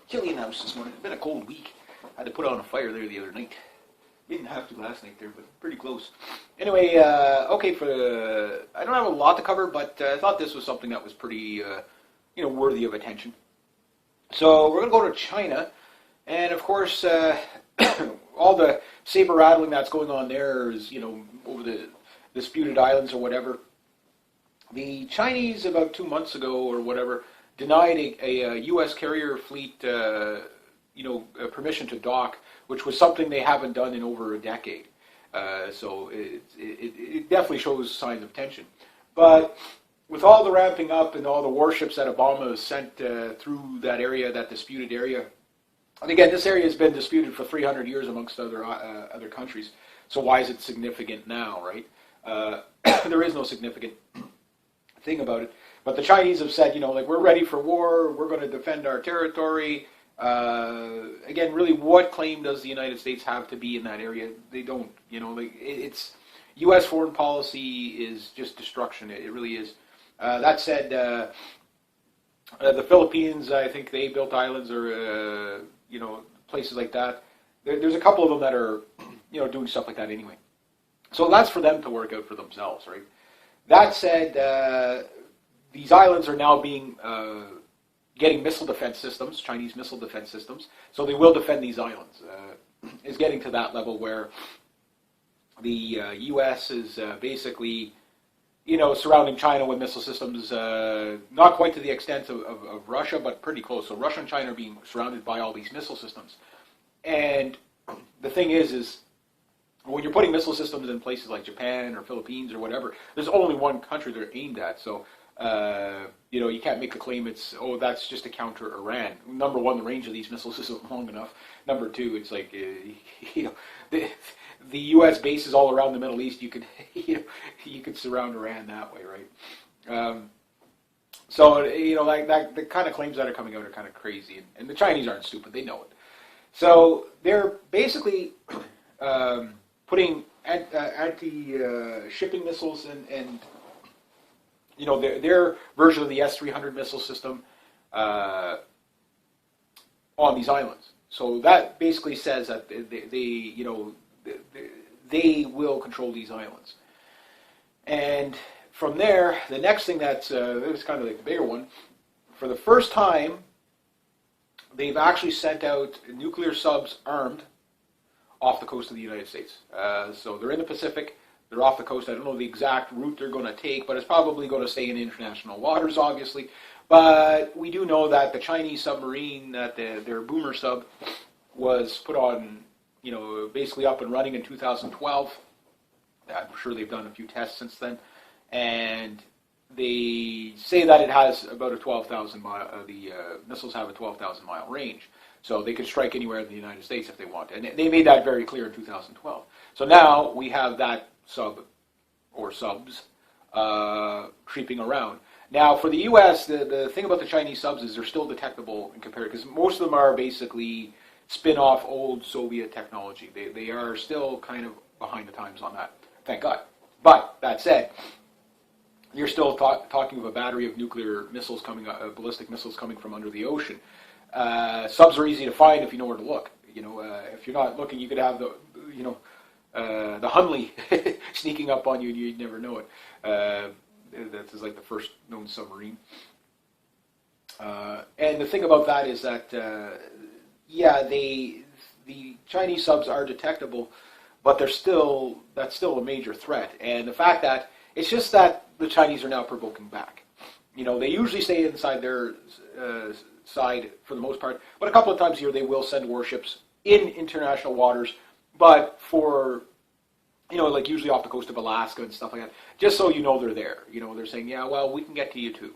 chilly in the house this morning. It's been a cold week. I had to put on a fire there the other night. Didn't have to last night there, but pretty close. Anyway, okay, I don't have a lot to cover, but I thought this was something that was pretty, worthy of attention. So we're going to go to China, and of course, all the saber rattling that's going on there is, over the disputed islands or whatever. The Chinese, about 2 months ago or whatever, denied a U.S. carrier fleet, permission to dock, which was something they haven't done in over a decade. So it definitely shows signs of tension. But with all the ramping up and all the warships that Obama has sent through that area, that disputed area, and again, this area has been disputed for 300 years amongst other countries. So why is it significant now, right? There is no significant thing about it. But the Chinese have said, we're ready for war. We're going to defend our territory. Again, really, what claim does the United States have to be in that area? They don't. It's U.S. foreign policy is just destruction. It really is. That said, the Philippines, I think they built islands or places like that. There's a couple of them that are doing stuff like that anyway. So that's for them to work out for themselves, right? That said, these islands are now getting missile defense systems, Chinese missile defense systems, so they will defend these islands. It's getting to that level where the U.S. is basically, surrounding China with missile systems, not quite to the extent of Russia, but pretty close. So Russia and China are being surrounded by all these missile systems. And the thing is when you're putting missile systems in places like Japan or Philippines or whatever, there's only one country they're aimed at. So, you can't make the claim that's just to counter Iran. Number one, the range of these missiles isn't long enough. Number two, it's like, the U.S. bases all around the Middle East, you could surround Iran that way, right? So, like that, the kind of claims that are coming out are kind of crazy. And the Chinese aren't stupid. They know it. So they're basically putting anti-shipping missiles and their version of the S-300 missile system on these islands. So that basically says that they will control these islands. And from there, the next thing that's kind of like the bigger one, for the first time, they've actually sent out nuclear subs armed off the coast of the United States. So they're in the Pacific. They're off the coast. I don't know the exact route they're going to take, but it's probably going to stay in international waters, obviously. But we do know that the Chinese submarine, that their boomer sub, was put on, basically up and running in 2012. I'm sure they've done a few tests since then. And they say that it has about a 12,000 mile, the missiles have a 12,000 mile range. So they could strike anywhere in the United States if they want. And they made that very clear in 2012. So now we have that sub, or subs, creeping around. Now for the U.S., the thing about the Chinese subs is they're still detectable in comparison, because most of them are basically spin-off old Soviet technology. They are still kind of behind the times on that, thank God. But that said, you're still talking of a battery of nuclear missiles ballistic missiles coming from under the ocean. Subs are easy to find if you know where to look. If you're not looking, you could have the Hunley sneaking up on you, and you'd never know it. That is like the first known submarine. And the thing about that is that, the Chinese subs are detectable, but that's still a major threat. And the fact that it's just that the Chinese are now provoking back. They usually stay inside their side for the most part, but a couple of times a year they will send warships in international waters, but for, like usually off the coast of Alaska and stuff like that, just so they're there. They're saying, yeah, well, we can get to you too,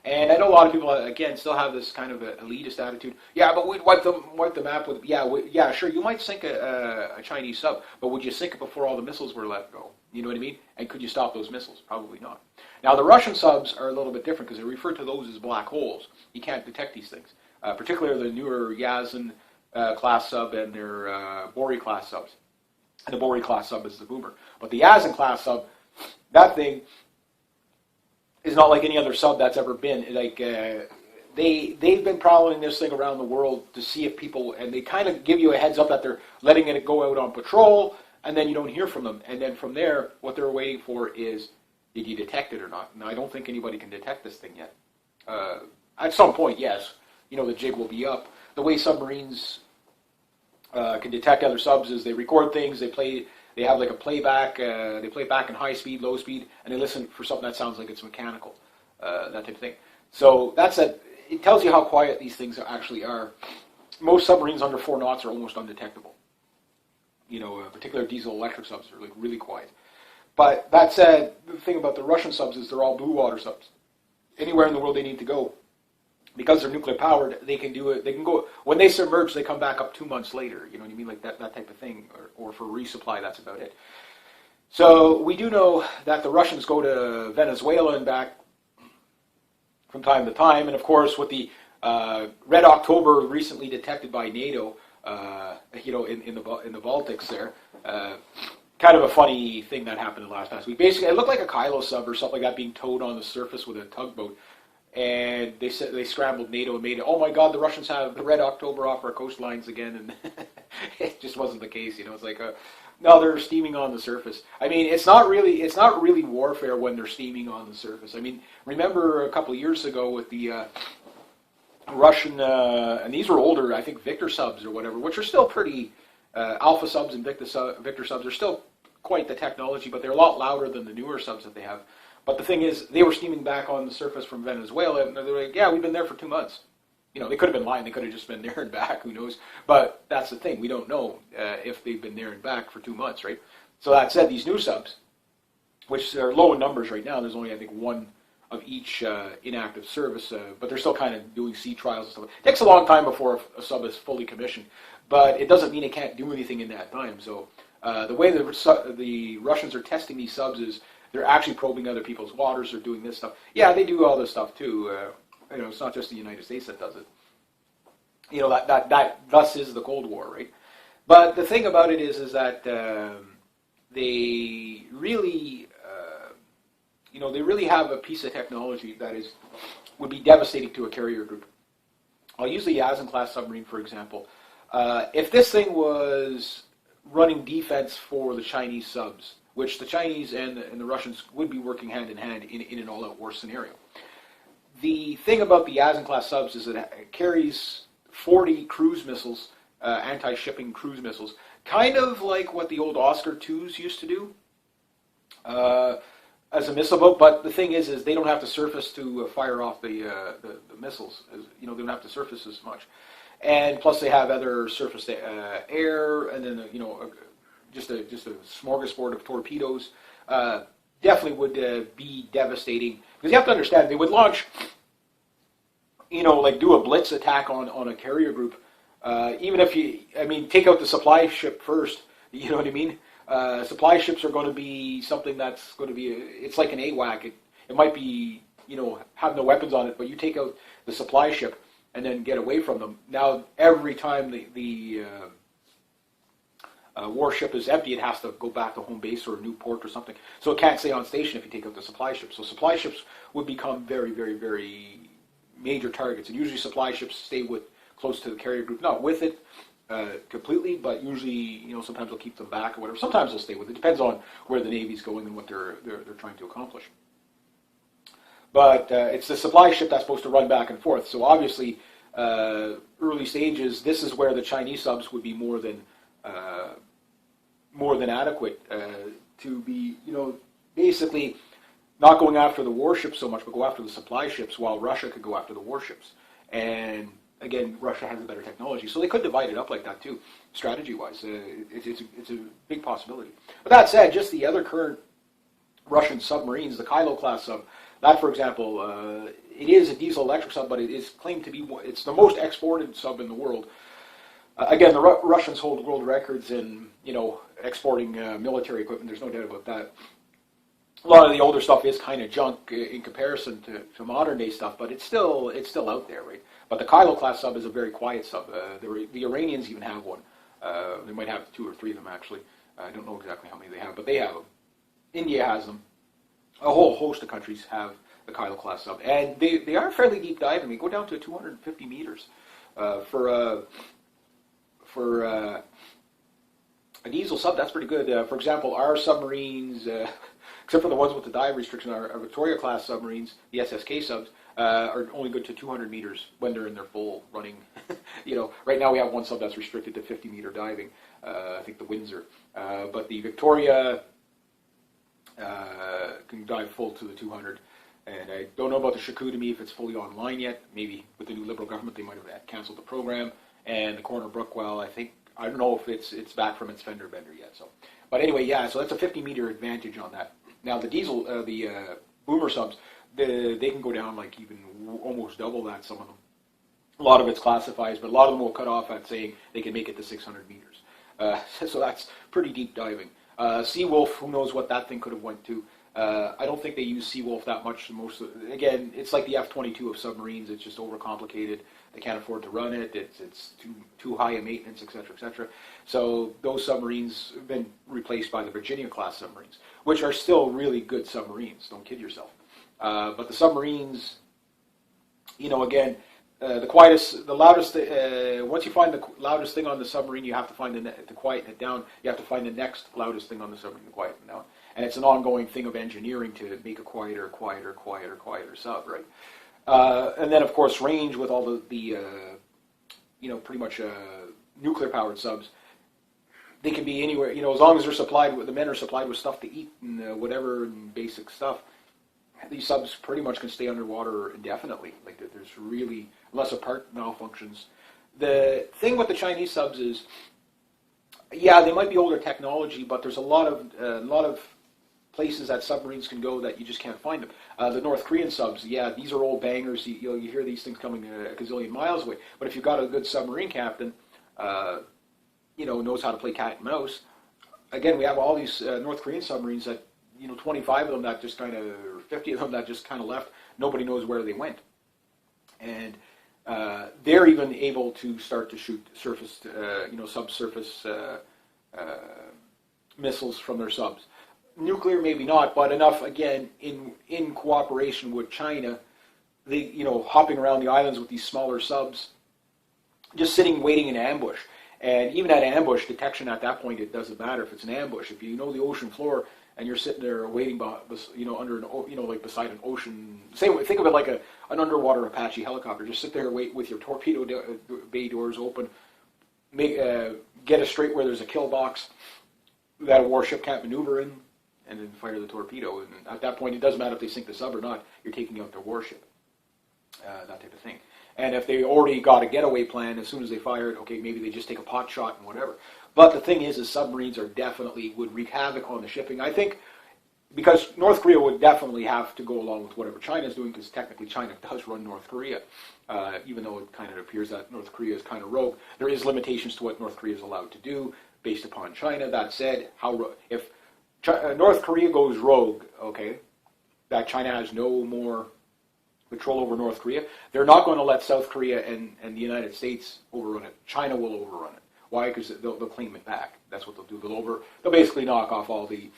And I know a lot of people, again, still have this kind of elitist attitude. Yeah, but we'd wipe the map with, yeah, sure, you might sink a Chinese sub, but would you sink it before all the missiles were let go? You know what I mean? And could you stop those missiles? Probably not. Now, the Russian subs are a little bit different because they refer to those as black holes. You can't detect these things, particularly the newer Yazan class sub and their Bori class subs. And the Bori class sub is the boomer. But the Yazan class sub, that thing is not like any other sub that's ever been. they've been prowling this thing around the world to see if people, and they kind of give you a heads up that they're letting it go out on patrol, and then you don't hear from them. And then from there, what they're waiting for is, did you detect it or not? Now, I don't think anybody can detect this thing yet. At some point, yes, the jig will be up. The way submarines can detect other subs is they record things, they have like a playback, they play back in high speed, low speed, and they listen for something that sounds like it's mechanical, that type of thing. So it tells you how quiet these things actually are. Most submarines under 4 knots are almost undetectable. Particular diesel electric subs are like really quiet. But that said, the thing about the Russian subs is they're all blue water subs. Anywhere in the world they need to go, because they're nuclear powered, they can do it. They can go when they submerge. They come back up 2 months later. You know what I mean, like that type of thing, or for resupply. That's about it. So we do know that the Russians go to Venezuela and back from time to time, and of course with the Red October recently detected by NATO, in the Baltics there. Kind of a funny thing that happened last week. Basically, it looked like a Kylo sub or something like that being towed on the surface with a tugboat. And they said they scrambled NATO and made it. Oh my God, the Russians have the Red October off our coastlines again, and it just wasn't the case. It's like no, they're steaming on the surface. I mean, it's not really warfare when they're steaming on the surface. I mean, remember a couple of years ago with the Russian, and these were older, I think Victor subs or whatever, which are still pretty. Alpha subs and Victor subs are still quite the technology, but they're a lot louder than the newer subs that they have. But the thing is, they were steaming back on the surface from Venezuela, and they're like, yeah, we've been there for 2 months. They could have been lying. They could have just been there and back. Who knows? But that's the thing. We don't know if they've been there and back for 2 months, right? So that said, these new subs, which are low in numbers right now, there's only, I think, one of each inactive service, but they're still kind of doing sea trials and stuff. It takes a long time before a sub is fully commissioned, but it doesn't mean it can't do anything in that time. So the way the Russians are testing these subs is they're actually probing other people's waters. They're doing this stuff. Yeah, they do all this stuff too. It's not just the United States that does it. That thus is the Cold War, right? But the thing about it is that they really, they really have a piece of technology that would be devastating to a carrier group. I'll use the Yazan class submarine for example. If this thing was running defense for the Chinese subs, which the Chinese and the Russians would be working hand in hand in an all-out war scenario. The thing about the Yazan class subs is that it carries 40 cruise missiles, anti-shipping cruise missiles, kind of like what the old Oscar IIs used to do as a missile boat. But the thing is they don't have to surface to fire off the missiles. They don't have to surface as much. And plus they have other surface air, and then just a smorgasbord of torpedoes. Definitely would be devastating, because you have to understand they would launch, like do a blitz attack on a carrier group. Even if take out the supply ship first. You know what I mean? Supply ships are going to be something that's going to be it's like an AWAC. It might be have no weapons on it, but you take out the supply ship and then get away from them. Now, every time the warship is empty, it has to go back to home base or a new port or something. So it can't stay on station if you take out the supply ship. So supply ships would become very, very, very major targets. And usually supply ships stay close to the carrier group, not with it completely, but usually, sometimes they'll keep them back or whatever. Sometimes they'll stay with it. Depends on where the Navy's going and what they're trying to accomplish. But it's the supply ship that's supposed to run back and forth. So obviously, early stages, this is where the Chinese subs would be more than adequate to be, basically not going after the warships so much, but go after the supply ships, while Russia could go after the warships. And again, Russia has a better technology, so they could divide it up like that too, strategy-wise. It's a big possibility. But that said, just the other current Russian submarines, the Kylo class sub, that, for example, it is a diesel electric sub, but it is claimed to be, it's the most exported sub in the world. Again, the Russians hold world records in, exporting military equipment. There's no doubt about that. A lot of the older stuff is kind of junk in comparison to modern day stuff, but it's still out there, right? But the Kylo class sub is a very quiet sub. The Iranians even have one. They might have 2 or 3 of them, actually. I don't know exactly how many they have, but they have them. India has them. A whole host of countries have the Kylo class sub, and they are fairly deep diving. They go down to 250 meters for a diesel sub. That's pretty good. For example, our submarines, except for the ones with the dive restriction, our Victoria class submarines, the SSK subs, are only good to 200 meters when they're in their full running. Right now we have one sub that's restricted to 50-meter diving. I think the Windsor, but the Victoria can dive full to the 200. And I don't know about the Chicoutimi if it's fully online yet. Maybe with the new Liberal government they might have canceled the program. And the Corner Brook well, I don't know if it's back from its fender bender yet. But anyway, yeah. So that's a 50-meter advantage on that. Now the diesel, the boomer subs, they can go down like even almost double that. Some of them. A lot of it's classifies, but a lot of them will cut off at saying they can make it to 600 meters. So that's pretty deep diving. Seawolf, who knows what that thing could have went to. I don't think they use Seawolf that much. Again, it's like the F-22 of submarines. It's just overcomplicated. They can't afford to run it. It's too high a maintenance, etc., etc. So those submarines have been replaced by the Virginia-class submarines, which are still really good submarines. Don't kid yourself. But the submarines, again, the loudest. Once you find the loudest thing on the submarine, you have to find to quieten it down. You have to find the next loudest thing on the submarine to quieten it down. And it's an ongoing thing of engineering to make a quieter sub, right? And then, of course, range with all the pretty much nuclear-powered subs. They can be anywhere, as long as the men are supplied with stuff to eat and whatever and basic stuff. These subs pretty much can stay underwater indefinitely. Like there's really, unless a part malfunctions. The thing with the Chinese subs is, yeah, they might be older technology, but there's a lot of places that submarines can go that you just can't find them. The North Korean subs, yeah, these are old bangers. You hear these things coming a gazillion miles away. But if you've got a good submarine captain, knows how to play cat and mouse. Again, we have all these North Korean submarines that, 25 of them that just kind of, or 50 of them that just kind of left. Nobody knows where they went. And they're even able to start to shoot surface, subsurface missiles from their subs. Nuclear, maybe not, but enough, again, in cooperation with China, they, hopping around the islands with these smaller subs, just sitting, waiting in ambush. And even at ambush detection at that point, it doesn't matter if it's an ambush. If you know the ocean floor and you're sitting there waiting, under like beside an ocean. Think of it like an underwater Apache helicopter. Just sit there, wait with your torpedo bay doors open. Get it straight where there's a kill box that a warship can't maneuver in, and then fire the torpedo. And at that point, it doesn't matter if they sink the sub or not. You're taking out their warship. That type of thing. And if they already got a getaway plan, as soon as they fire it, okay, maybe they just take a pot shot and whatever. But the thing is submarines would wreak havoc on the shipping. I think because North Korea would definitely have to go along with whatever China's doing, because technically China does run North Korea, even though it kind of appears that North Korea is kind of rogue. There is limitations to what North Korea is allowed to do based upon China. That said, if North Korea goes rogue, okay, that China has no more control over North Korea, they're not going to let South Korea and the United States overrun it. China will overrun it. Why? Because they'll claim it back. That's what they'll do. They'll basically knock off all the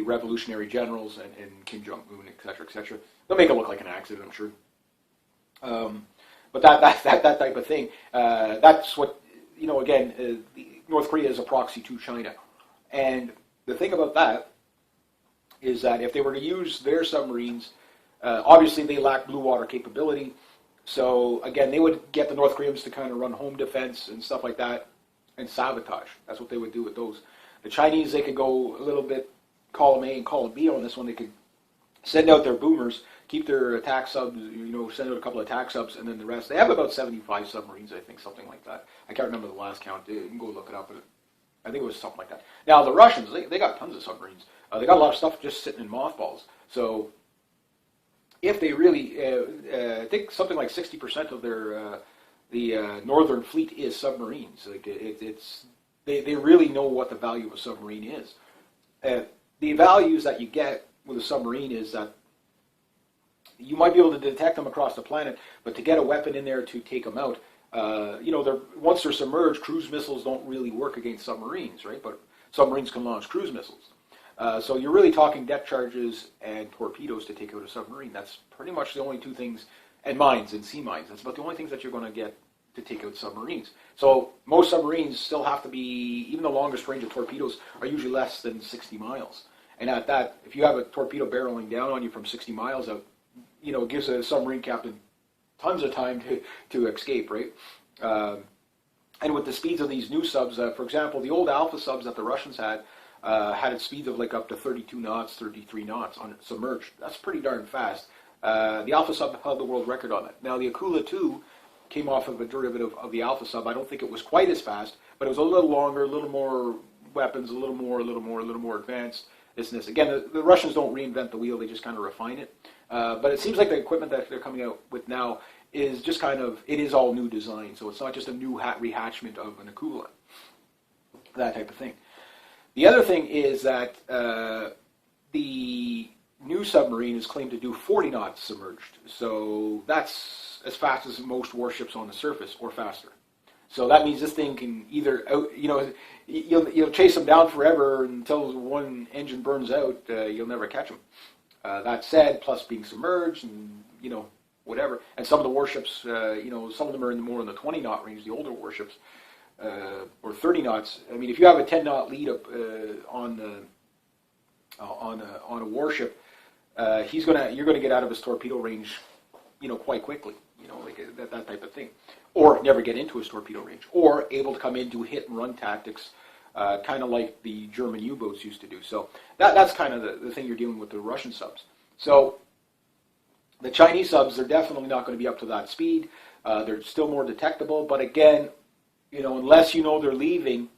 revolutionary generals and Kim Jong-un, et cetera, et cetera. They'll make it look like an accident, I'm sure. But that type of thing, that's what, again, North Korea is a proxy to China. And the thing about that is that if they were to use their submarines, obviously they lack blue water capability. So, again, they would get the North Koreans to kind of run home defense and stuff like that and sabotage. That's what they would do with those. The Chinese, they could go a little bit column A and column B on this one. They could send out their boomers, keep their attack subs, send out a couple of attack subs, and then the rest. They have about 75 submarines, I think, something like that. I can't remember the last count. You can go look it up. But I think it was something like that. Now, the Russians, they got tons of submarines. They got a lot of stuff just sitting in mothballs. So if they really, I think something like 60% of their the northern fleet is submarines. Like they really know what the value of a submarine is. The values that you get with a submarine is that you might be able to detect them across the planet, but to get a weapon in there to take them out, once they're submerged, cruise missiles don't really work against submarines, right? But submarines can launch cruise missiles. So you're really talking depth charges and torpedoes to take out a submarine. That's pretty much the only two things, and mines and sea mines. That's about the only things that you're going to get to take out submarines. So most submarines still have to be, even the longest range of torpedoes are usually less than 60 miles. And at that, if you have a torpedo barreling down on you from 60 miles out, it gives a submarine captain tons of time to escape, right? And with the speeds of these new subs, for example, the old Alpha subs that the Russians had speeds of like up to 32 knots, 33 knots on submerged. That's pretty darn fast. The Alpha sub held the world record on that. Now the Akula 2 came off of a derivative of the Alpha sub. I don't think it was quite as fast, but it was a little longer, a little more weapons, a little more advanced. This and this. Again, the Russians don't reinvent the wheel; they just kind of refine it. But it seems like the equipment that they're coming out with now is just it is all new design. So it's not just a new rehatchment of an Akula, that type of thing. The other thing is that the new submarine is claimed to do 40 knots submerged. So that's as fast as most warships on the surface, or faster. So that means this thing can either, you'll chase them down forever until one engine burns out. You'll never catch them. That said, plus being submerged and whatever, and some of the warships, some of them are more in the 20-knot range. The older warships, or 30 knots. I mean, if you have a 10-knot lead up on a warship, you're gonna get out of his torpedo range, quite quickly. Like that type of thing. Or never get into his torpedo range, or able to come in, do hit and run tactics, kind of like the German U-boats used to do. So that's kind of the thing you're dealing with the Russian subs. So the Chinese subs are definitely not going to be up to that speed. They're still more detectable, but again, unless you know they're leaving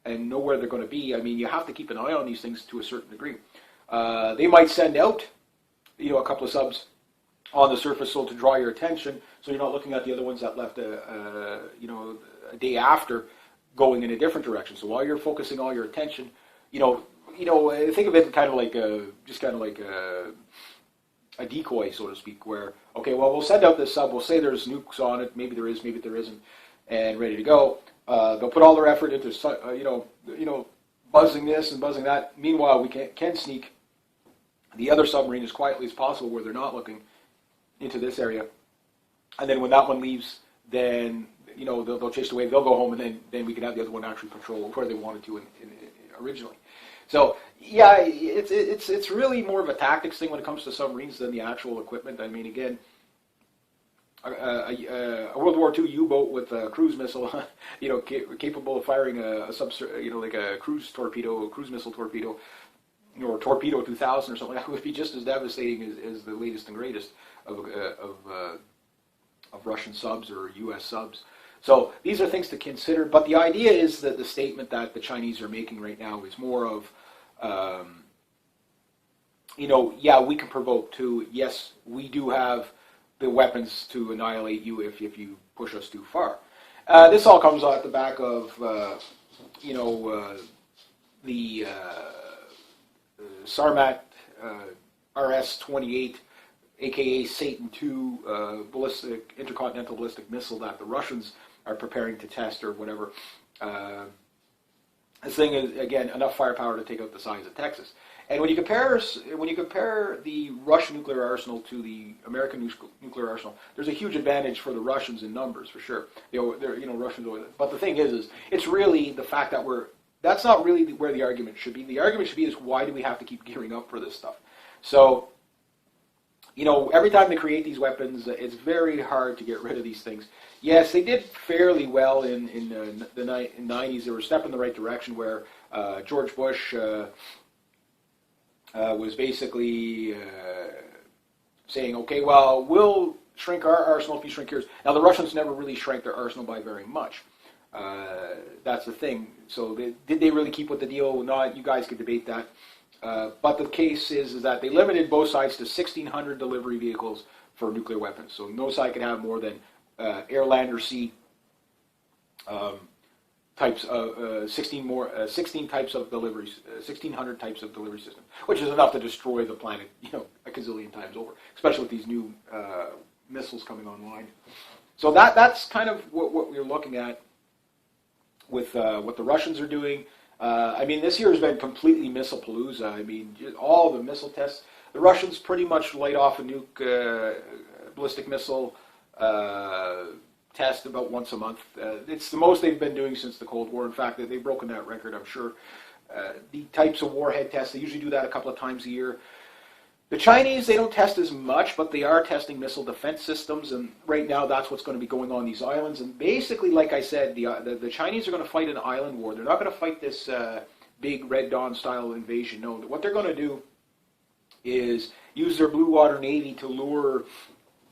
and know where they're going to be, I mean, you have to keep an eye on these things to a certain degree. They might send out, a couple of subs on the surface so to draw your attention, so you're not looking at the other ones that left a day after going in a different direction. So while you're focusing all your attention, think of it kind of like a decoy, so to speak, where, okay, well, we'll send out this sub, we'll say there's nukes on it, maybe there is, maybe there isn't, and ready to go. They'll put all their effort into, buzzing this and buzzing that. Meanwhile, we can sneak the other submarine as quietly as possible where they're not looking into this area. And then when that one leaves, then, they'll chase away, they'll go home, and then we can have the other one actually patrol where they wanted to originally. So, yeah, it's really more of a tactics thing when it comes to submarines than the actual equipment. I mean, again, a World War II U-boat with a cruise missile, capable of firing like a cruise missile torpedo, or Torpedo 2000 or something like that, would be just as devastating as the latest and greatest of Russian subs or U.S. subs. So these are things to consider. But the idea is that the statement that the Chinese are making right now is more of, yeah, we can provoke too. Yes, we do have the weapons to annihilate you if you push us too far. This all comes off the back of, the Sarmat RS-28, aka Satan II, intercontinental ballistic missile that the Russians are preparing to test or whatever. This thing is, again, enough firepower to take out the size of Texas. And when you compare the Russian nuclear arsenal to the American nuclear arsenal, there's a huge advantage for the Russians in numbers, for sure. Russians. But the thing is it's really the fact that that's not really where the argument should be. The argument should be is, why do we have to keep gearing up for this stuff? So, every time they create these weapons, it's very hard to get rid of these things. Yes, they did fairly well in the 90s. They were a step in the right direction where George Bush was basically saying, okay, well, we'll shrink our arsenal if you shrink yours. Now, the Russians never really shrank their arsenal by very much. That's the thing. So did they really keep with the deal? Not. You guys could debate that. But the case is that they limited both sides to 1,600 delivery vehicles for nuclear weapons. So no side could have more than air, land, or sea types of 16 types of deliveries, 1,600 types of delivery systems, which is enough to destroy the planet, a gazillion times over, especially with these new missiles coming online. So that's kind of what we're looking at with what the Russians are doing. I mean, this year has been completely missile-palooza. I mean, all the missile tests. The Russians pretty much light off a nuke, ballistic missile test about once a month. It's the most they've been doing since the Cold War. In fact, they've broken that record, I'm sure. The types of warhead tests, they usually do that a couple of times a year. The Chinese, they don't test as much, but they are testing missile defense systems, and right now that's what's going to be going on these islands. And basically, like I said, the Chinese are going to fight an island war. They're not going to fight this big Red Dawn-style invasion. No, what they're going to do is use their blue water navy to lure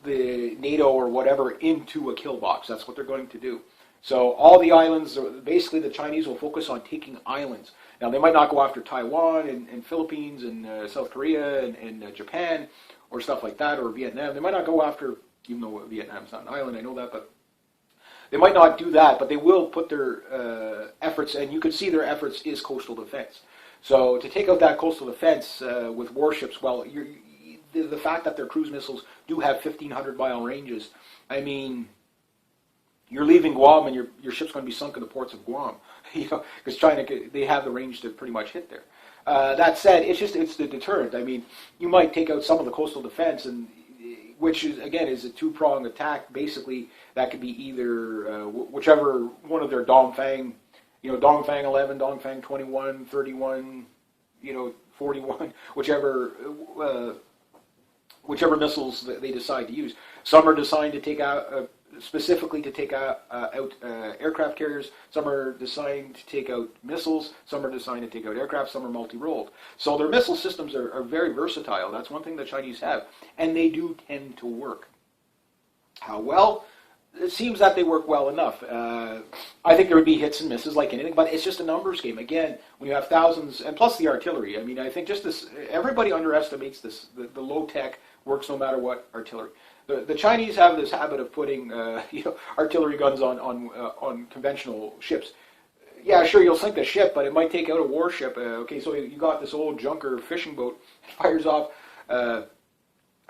the NATO or whatever into a kill box. That's what they're going to do. So all the islands, basically the Chinese will focus on taking islands. Now, they might not go after Taiwan and Philippines and South Korea and Japan or stuff like that, or Vietnam. They might not go after, even though Vietnam's not an island, I know that, but they might not do that, but they will put their efforts, and you can see their efforts is coastal defense. So to take out that coastal defense with warships, well, the fact that their cruise missiles do have 1,500-mile ranges, I mean, you're leaving Guam and your ship's going to be sunk in the ports of Guam, because China, they have the range to pretty much hit there. That said, it's the deterrent. I mean, you might take out some of the coastal defense, and which is again is a two-pronged attack. Basically, that could be either whichever one of their Dongfang, Dongfang 11, Dongfang 21, 31, 41, whichever missiles that they decide to use. Some are designed to take out. Specifically to take out aircraft carriers. Some are designed to take out missiles. Some are designed to take out aircraft. Some are multi-rolled. So their missile systems are very versatile. That's one thing the Chinese have. And they do tend to work. How well? It seems that they work well enough. I think there would be hits and misses like anything, but it's just a numbers game. Again, when you have thousands, and plus the artillery. I mean, I think just this, everybody underestimates this. The low tech works no matter what artillery. The Chinese have this habit of putting artillery guns on conventional ships. Yeah, sure, you'll sink the ship, but it might take out a warship. Okay, so you got this old junker fishing boat, it fires off a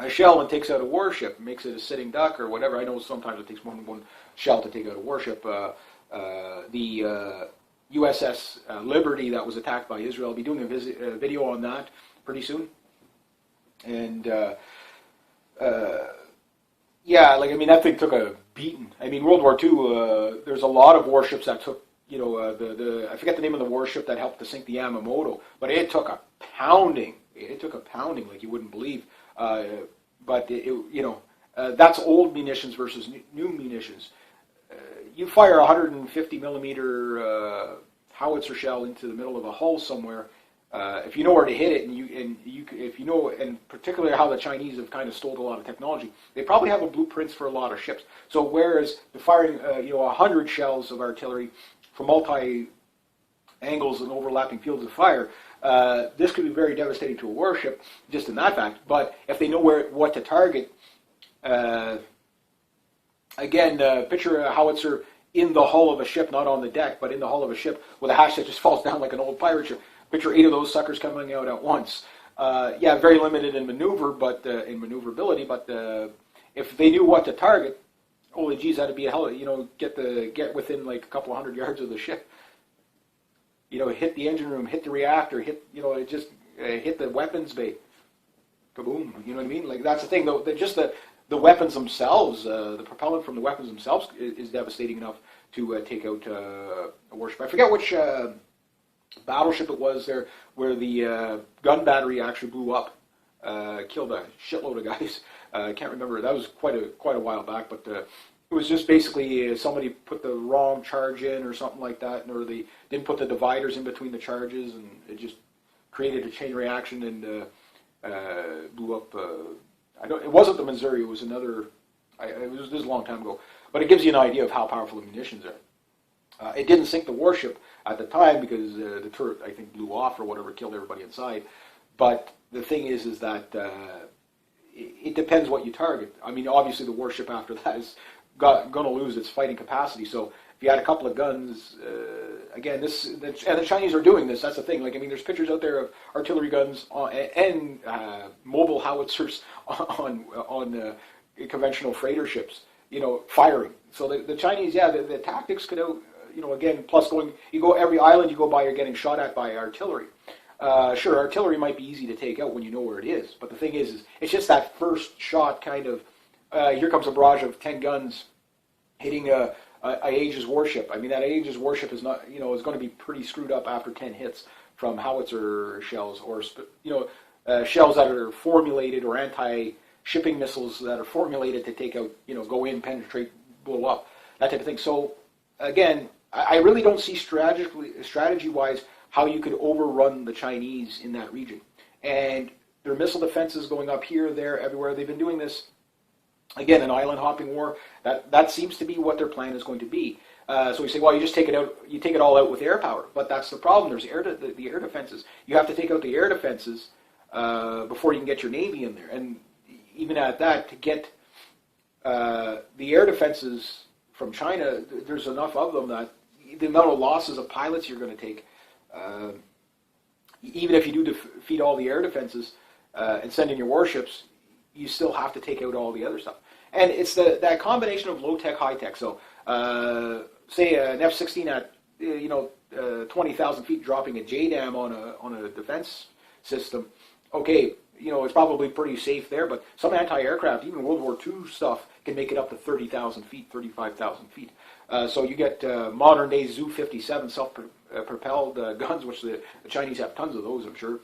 shell and takes out a warship, makes it a sitting duck or whatever. I know sometimes it takes more than one shell to take out a warship. The USS Liberty that was attacked by Israel, I'll be doing a video on that pretty soon. And yeah, that thing took a beating. I mean, World War II, there's a lot of warships that took, I forget the name of the warship that helped to sink the Yamamoto, but it took a pounding. It took a pounding like you wouldn't believe. But that's old munitions versus new munitions. You fire a 150 millimeter howitzer shell into the middle of a hull somewhere. If you know where to hit it, if you know, and particularly how the Chinese have kind of stole a lot of technology, they probably have a blueprints for a lot of ships. So whereas the firing, 100 shells of artillery from multi angles and overlapping fields of fire, this could be very devastating to a warship, just in that fact. But if they know what to target, picture a howitzer in the hull of a ship, not on the deck, but in the hull of a ship with a hatch that just falls down like an old pirate ship. Picture 8 of those suckers coming out at once. Very limited in maneuver, but in maneuverability. But if they knew what to target, holy geez, that'd be a hell. Get within like a couple 100 yards of the ship. Hit the engine room, hit the reactor, hit the weapons bay. Kaboom! You know what I mean? Like that's the thing, though. Just the weapons themselves, the propellant from the weapons themselves is devastating enough to take out a warship. I forget which battleship it was there where the gun battery actually blew up, killed a shitload of guys. I can't remember. That was quite a while back, but it was just basically somebody put the wrong charge in or something like that, or they didn't put the dividers in between the charges, and it just created a chain reaction and blew up. It wasn't the Missouri. It was another. This is a long time ago, but it gives you an idea of how powerful the munitions are. It didn't sink the warship at the time because the turret, I think, blew off or whatever, killed everybody inside. But the thing is that it depends what you target. I mean, obviously the warship after that is going to lose its fighting capacity. So if you had a couple of guns, again, and the Chinese are doing this. That's the thing. There's pictures out there of artillery guns and mobile howitzers on conventional freighter ships, firing. So the Chinese, the tactics could again, plus you go every island you go by, you're getting shot at by artillery. Sure, artillery might be easy to take out when you know where it is, but the thing is it's just that first shot kind of, here comes a barrage of 10 guns hitting a Aegis warship. I mean, that Aegis warship is not, is going to be pretty screwed up after 10 hits from howitzer shells or, shells that are formulated, or anti-shipping missiles that are formulated to take out, go in, penetrate, blow up, that type of thing. So, again, I really don't see strategy-wise how you could overrun the Chinese in that region. And their missile defenses going up here, there, everywhere. They've been doing this, again, an island hopping war. That seems to be what their plan is going to be. So we say, well, you just take it out. You take it all out with air power. But that's the problem. There's the air defenses. You have to take out the air defenses before you can get your Navy in there. And even at that, to get the air defenses from China, there's enough of them that the amount of losses of pilots you're going to take, even if you do defeat all the air defenses and send in your warships, you still have to take out all the other stuff. And it's that combination of low-tech, high-tech. So say an F-16 at 20,000 feet dropping a JDAM on a defense system, okay, it's probably pretty safe there, but some anti-aircraft, even World War II stuff, can make it up to 30,000 feet, 35,000 feet. So you get modern-day Zu-57 self-propelled guns, which the Chinese have tons of those, I'm sure.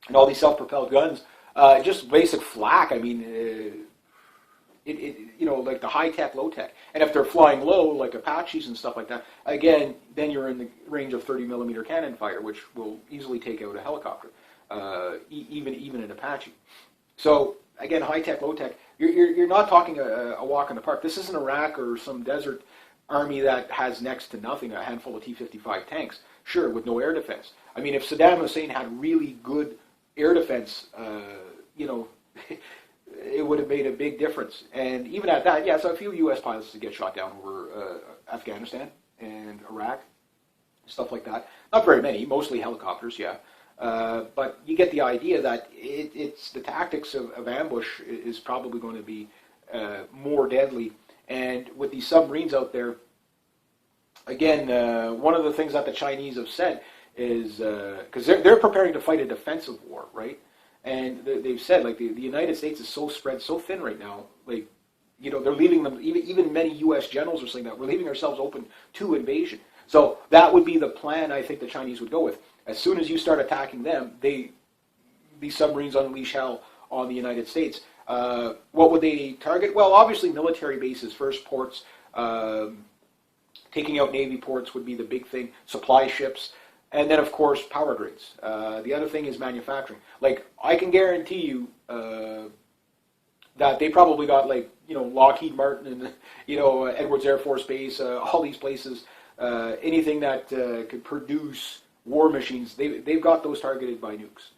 And all these self-propelled guns, just basic flak. I mean, like the high-tech, low-tech. And if they're flying low, like Apaches and stuff like that, again, then you're in the range of 30-millimeter cannon fire, which will easily take out a helicopter, even an Apache. So, again, high-tech, low-tech. You're not talking a walk in the park. This isn't Iraq or some desert army that has next to nothing, a handful of T-55 tanks, sure, with no air defense. I mean, if Saddam Hussein had really good air defense, it would have made a big difference. And even at that, yeah, so a few U.S. pilots to get shot down over Afghanistan and Iraq, stuff like that. Not very many, mostly helicopters, yeah. But you get the idea that it's the tactics of ambush is probably going to be more deadly. And with these submarines out there, again, one of the things that the Chinese have said is, because they're preparing to fight a defensive war, right? And they've said, like, the United States is so spread so thin right now, like, they're leaving them, even many U.S. generals are saying that, we're leaving ourselves open to invasion. So that would be the plan I think the Chinese would go with. As soon as you start attacking them, these submarines unleash hell on the United States. What would they target? Well, obviously military bases first, ports, taking out Navy ports would be the big thing, supply ships, and then, of course, power grids. The other thing is manufacturing. Like, I can guarantee you that they probably got, like, Lockheed Martin and, Edwards Air Force Base, all these places, anything that could produce war machines, they've got those targeted by nukes.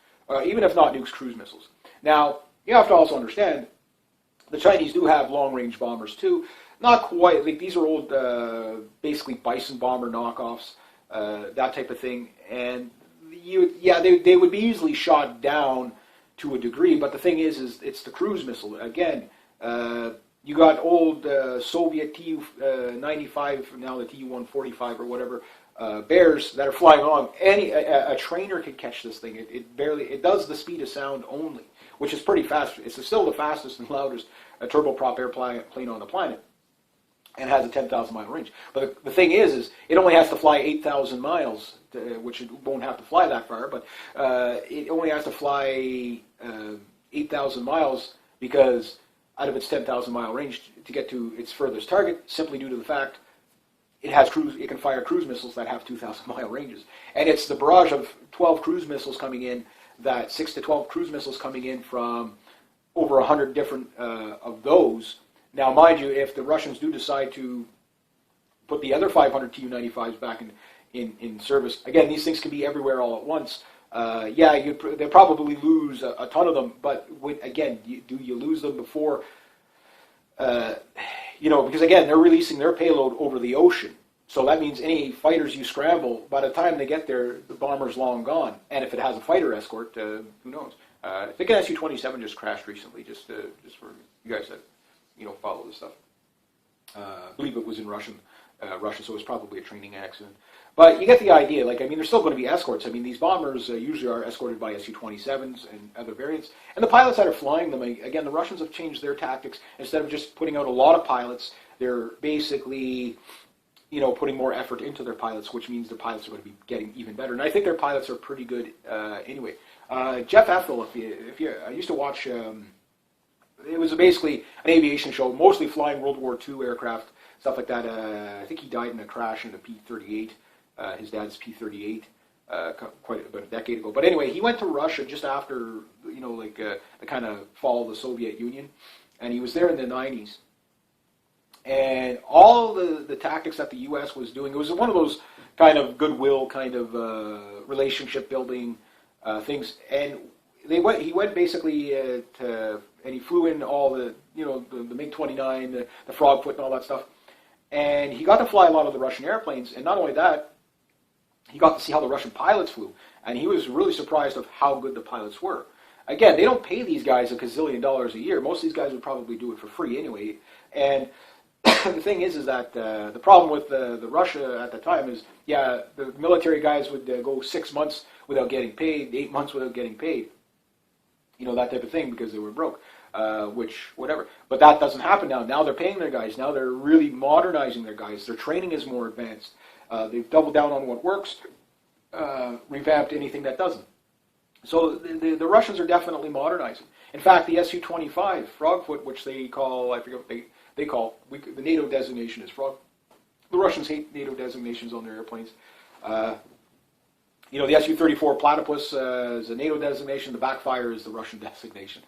Even if not nukes, cruise missiles. Now, you have to also understand, the Chinese do have long-range bombers, too. Not quite, like, these are old, basically Bison bomber knockoffs. That type of thing, and they would be easily shot down to a degree. But the thing is it's the cruise missile again. You got old Soviet Tu-95, now the Tu-145 or whatever, Bears that are flying along. A trainer could catch this thing. It does the speed of sound only, which is pretty fast. It's still the fastest and loudest turboprop airplane on the planet, and has a 10,000 mile range. But the thing is it only has to fly 8,000 miles, which it won't have to fly that far, but it only has to fly 8,000 miles because out of its 10,000 mile range to get to its furthest target, simply due to the fact it can fire cruise missiles that have 2,000 mile ranges. And it's the barrage of 12 cruise missiles coming in, 6 to 12 cruise missiles coming in from over 100 different of those. Now, mind you, if the Russians do decide to put the other 500 Tu-95s back in service, again, these things can be everywhere all at once. They'll probably lose a ton of them, but do you lose them before, because again, they're releasing their payload over the ocean. So that means any fighters you scramble, by the time they get there, the bomber's long gone. And if it has a fighter escort, who knows? I think an Su-27 just crashed recently, just for you guys that follow this stuff. I believe it was in Russian Russia, so it was probably a training accident. But you get the idea. Like, I mean, there's still going to be escorts. I mean, these bombers usually are escorted by Su-27s and other variants. And the pilots that are flying them, again, the Russians have changed their tactics. Instead of just putting out a lot of pilots, they're basically, putting more effort into their pilots, which means the pilots are going to be getting even better. And I think their pilots are pretty good anyway. Jeff Ethel, I used to watch. It was basically an aviation show, mostly flying World War II aircraft, stuff like that. I think he died in a crash in a P-38. His dad's P-38, quite about a decade ago. But anyway, he went to Russia just after, the kind of fall of the Soviet Union, and he was there in the 90s. And all the tactics that the U.S. was doing, it was one of those kind of goodwill, kind of relationship building things. And he went basically and he flew in all the MiG-29, the Frogfoot and all that stuff. And he got to fly a lot of the Russian airplanes. And not only that, he got to see how the Russian pilots flew. And he was really surprised of how good the pilots were. Again, they don't pay these guys a gazillion dollars a year. Most of these guys would probably do it for free anyway. And the thing is that the problem with the Russia at the time is, the military guys would go 6 months without getting paid, 8 months without getting paid. That type of thing because they were broke, whatever. But that doesn't happen now. Now they're paying their guys. Now they're really modernizing their guys. Their training is more advanced. They've doubled down on what works, revamped anything that doesn't. So the Russians are definitely modernizing. In fact, the Su-25 Frogfoot, which they call, I forget what they call, the NATO designation is Frog. The Russians hate NATO designations on their airplanes. The Su-34 Platypus is a NATO designation. The backfire is the Russian designation.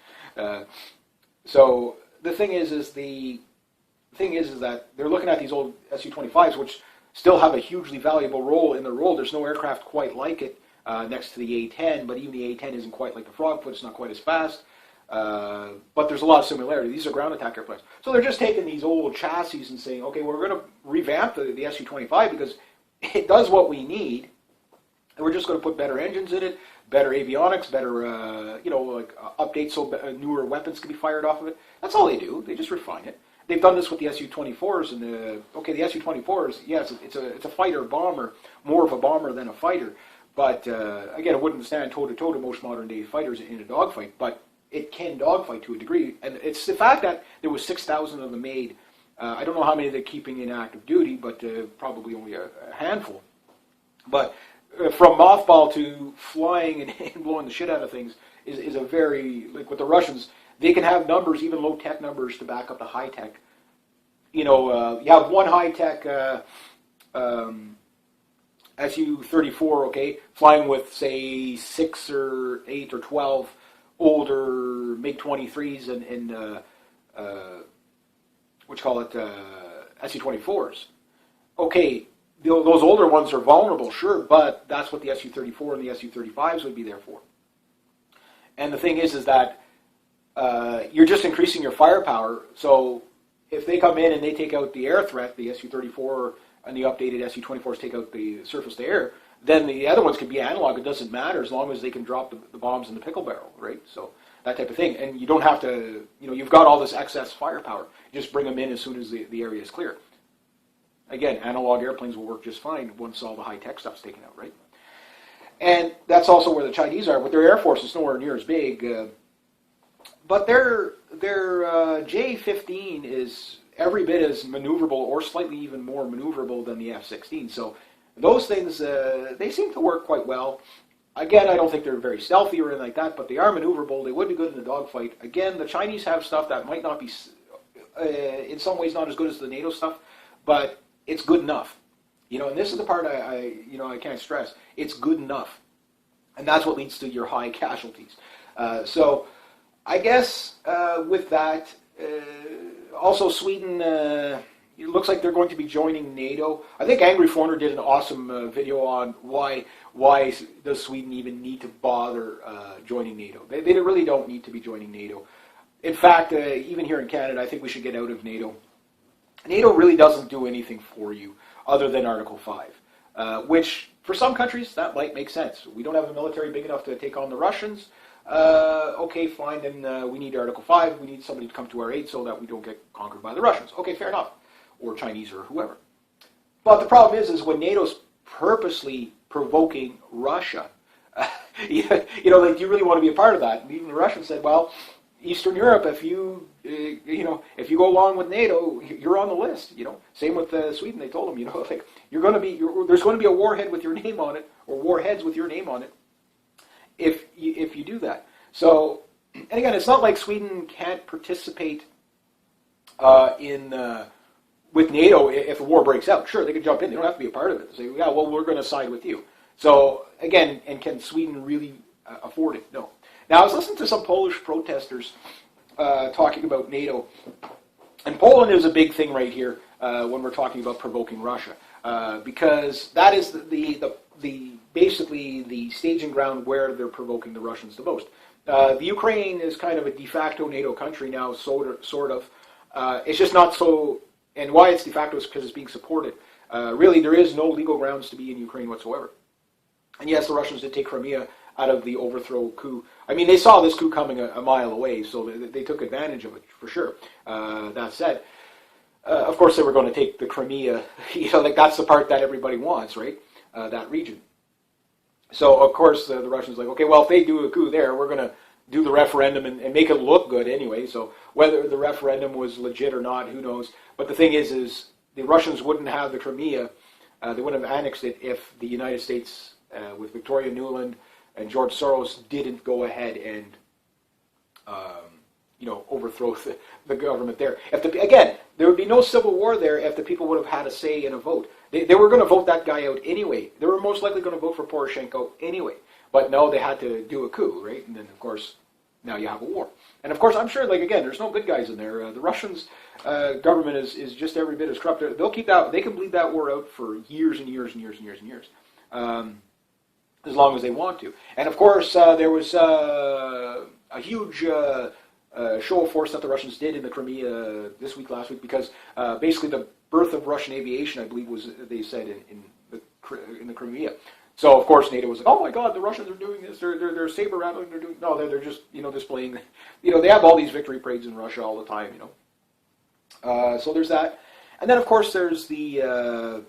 So the thing is that they're looking at these old Su-25s, which still have a hugely valuable role in the role. There's no aircraft quite like it next to the A-10, but even the A-10 isn't quite like the Frogfoot. It's not quite as fast. But there's a lot of similarity. These are ground attack airplanes. So they're just taking these old chassis and saying, okay, we're going to revamp the Su-25 because it does what we need. And we're just going to put better engines in it, better avionics, better, updates so newer weapons can be fired off of it. That's all they do. They just refine it. They've done this with the Su-24s, and the Su-24s, yes, it's a fighter bomber, more of a bomber than a fighter. But again, it wouldn't stand toe-to-toe to most modern-day fighters in a dogfight, but it can dogfight to a degree. And it's the fact that there was 6,000 of them made. I don't know how many they're keeping in active duty, but probably only a handful. But from mothball to flying and blowing the shit out of things is a very, like with the Russians, they can have numbers, even low-tech numbers, to back up the high-tech. You have one high-tech Su-34, okay, flying with, say, 6 or 8 or 12 older MiG-23s and Su-24s. Okay, those older ones are vulnerable, sure, but that's what the Su-34 and the Su-35s would be there for. And the thing is that you're just increasing your firepower. So if they come in and they take out the air threat, the Su-34 and the updated Su-24s take out the surface-to-air, then the other ones can be analog. It doesn't matter as long as they can drop the bombs in the pickle barrel, right? So that type of thing. And you don't have to, you've got all this excess firepower. Just bring them in as soon as the area is clear. Again, analog airplanes will work just fine once all the high-tech stuff's taken out, right? And that's also where the Chinese are. With their air force, it's nowhere near as big. But their J-15 is every bit as maneuverable or slightly even more maneuverable than the F-16. So those things, they seem to work quite well. Again, I don't think they're very stealthy or anything like that, but they are maneuverable. They would be good in a dogfight. Again, the Chinese have stuff that might not be, in some ways, not as good as the NATO stuff, but it's good enough. And this is the part I can't stress. It's good enough. And that's what leads to your high casualties. So I guess with that, also Sweden, it looks like they're going to be joining NATO. I think Angry Foreigner did an awesome video on why does Sweden even need to bother joining NATO. They really don't need to be joining NATO. In fact, even here in Canada, I think we should get out of NATO. NATO really doesn't do anything for you other than Article 5, which for some countries that might make sense. We don't have a military big enough to take on the Russians. Okay, fine, then we need Article 5. We need somebody to come to our aid so that we don't get conquered by the Russians. Okay, fair enough. Or Chinese or whoever. But the problem is when NATO's purposely provoking Russia, like, do you really want to be a part of that? And even the Russians said, well, Eastern Europe, if you go along with NATO, you're on the list. Same with Sweden. They told them, like, there's going to be a warhead with your name on it, or warheads with your name on it, if you do that. So, and again, it's not like Sweden can't participate with NATO if a war breaks out. Sure, they can jump in. They don't have to be a part of it. They say, yeah, well, we're going to side with you. So, again, and can Sweden really afford it? No. Now, I was listening to some Polish protesters talking about NATO. And Poland is a big thing right here when we're talking about provoking Russia. Because that is basically the staging ground where they're provoking the Russians the most. The Ukraine is kind of a de facto NATO country now, sort of. It's just not so, and why it's de facto is because it's being supported. Really, there is no legal grounds to be in Ukraine whatsoever. And yes, the Russians did take Crimea out of the overthrow coup. I mean, they saw this coup coming a mile away, so they took advantage of it, for sure. That said, of course they were going to take the Crimea, like that's the part that everybody wants, right? That region. So, of course, the Russians like, okay, well, if they do a coup there, we're going to do the referendum and make it look good anyway. So whether the referendum was legit or not, who knows? But the thing is the Russians wouldn't have the Crimea, they wouldn't have annexed it if the United States, with Victoria Nuland and George Soros, didn't go ahead and, overthrow the government there. Again, there would be no civil war there if the people would have had a say in a vote. They were going to vote that guy out anyway. They were most likely going to vote for Poroshenko anyway. But no, they had to do a coup, right? And then, of course, now you have a war. And, of course, I'm sure, like, again, there's no good guys in there. The Russians' government is just every bit as corrupt. They'll keep that. They can bleed that war out for years and years and years and years and years. As long as they want to. And, of course, there was a huge show of force that the Russians did in the Crimea last week, because basically the birth of Russian aviation, I believe, was, they said, in the Crimea. So, of course, NATO was like, oh, my God, the Russians are doing this. They're saber rattling. They're just, displaying, they have all these victory parades in Russia all the time, So there's that. And then, of course, there's the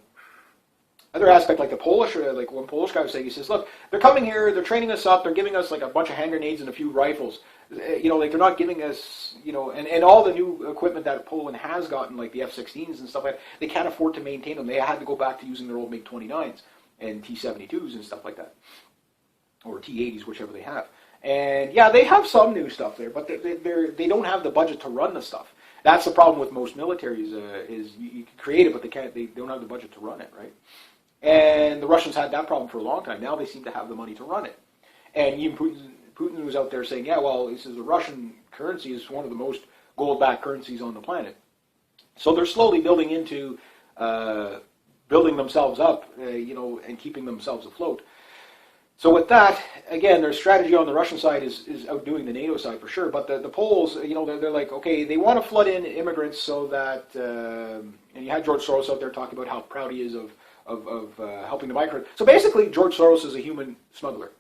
other aspect, like the Polish, like one Polish guy was saying, he says, look, they're coming here, they're training us up, they're giving us like a bunch of hand grenades and a few rifles. Like they're not giving us, and all the new equipment that Poland has gotten, like the F-16s and stuff like that, they can't afford to maintain them. They had to go back to using their old MiG-29s and T-72s and stuff like that, or T-80s, whichever they have. And yeah, they have some new stuff there, but they don't have the budget to run the stuff. That's the problem with most militaries, is you can create it, but they don't have the budget to run it, right? And the Russians had that problem for a long time. Now they seem to have the money to run it. And even Putin was out there saying, yeah, well, he says the Russian currency is one of the most gold-backed currencies on the planet. So they're slowly building into building themselves up, and keeping themselves afloat. So with that, again, their strategy on the Russian side is outdoing the NATO side for sure. But the Poles, they're like, okay, they want to flood in immigrants so that, and you had George Soros out there talking about how proud he is of helping the migrants. So basically, George Soros is a human smuggler.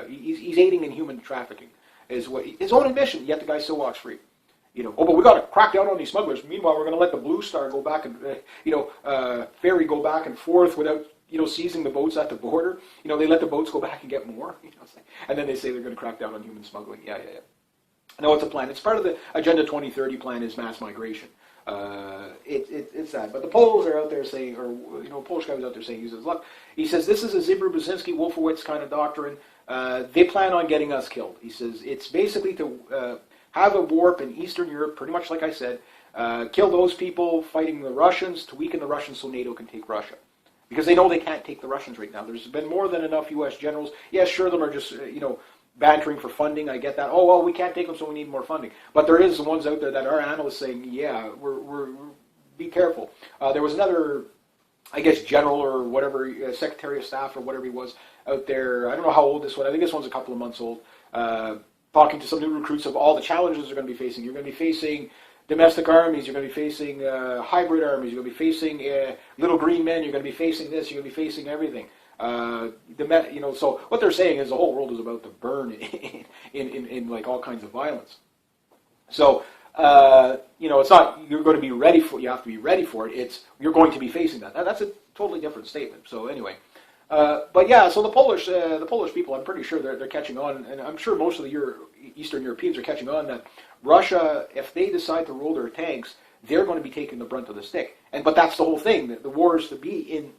He's aiding in human trafficking, is what his own admission. Yet the guy still walks free. But we got to crack down on these smugglers. Meanwhile, we're going to let the Blue Star go back and ferry go back and forth without seizing the boats at the border. They let the boats go back and get more. And then they say they're going to crack down on human smuggling. Yeah. No, it's a plan. It's part of the Agenda 2030 plan. Is mass migration. It's that. But the Poles are out there saying, or a Polish guy was out there saying, he says, look, this is a Zbigniew Brzezinski, Wolfowitz kind of doctrine. They plan on getting us killed. He says it's basically to have a warp in Eastern Europe, pretty much like I said, kill those people fighting the Russians, to weaken the Russians so NATO can take Russia. Because they know they can't take the Russians right now. There's been more than enough U.S. generals. Yeah, sure, them are just, bantering for funding. I get that. Oh, well, we can't take them, so we need more funding. But there is ones out there that are analysts saying, yeah, we're be careful. There was another, I guess, general or whatever, Secretary of Staff or whatever he was out there. I don't know how old this one. I think this one's a couple of months old. Talking to some new recruits of all the challenges they're going to be facing. You're going to be facing domestic armies. You're going to be facing hybrid armies. You're going to be facing little green men. You're going to be facing this. You're going to be facing everything. So what they're saying is the whole world is about to burn in like all kinds of violence. So it's not you're going to be ready for. You have to be ready for it. It's you're going to be facing that. That's a totally different statement. So anyway, but yeah, so the Polish people, I'm pretty sure they're catching on, and I'm sure most of the Eastern Europeans are catching on that Russia, if they decide to roll their tanks, they're going to be taking the brunt of the stick. But that's the whole thing. The war is to be in.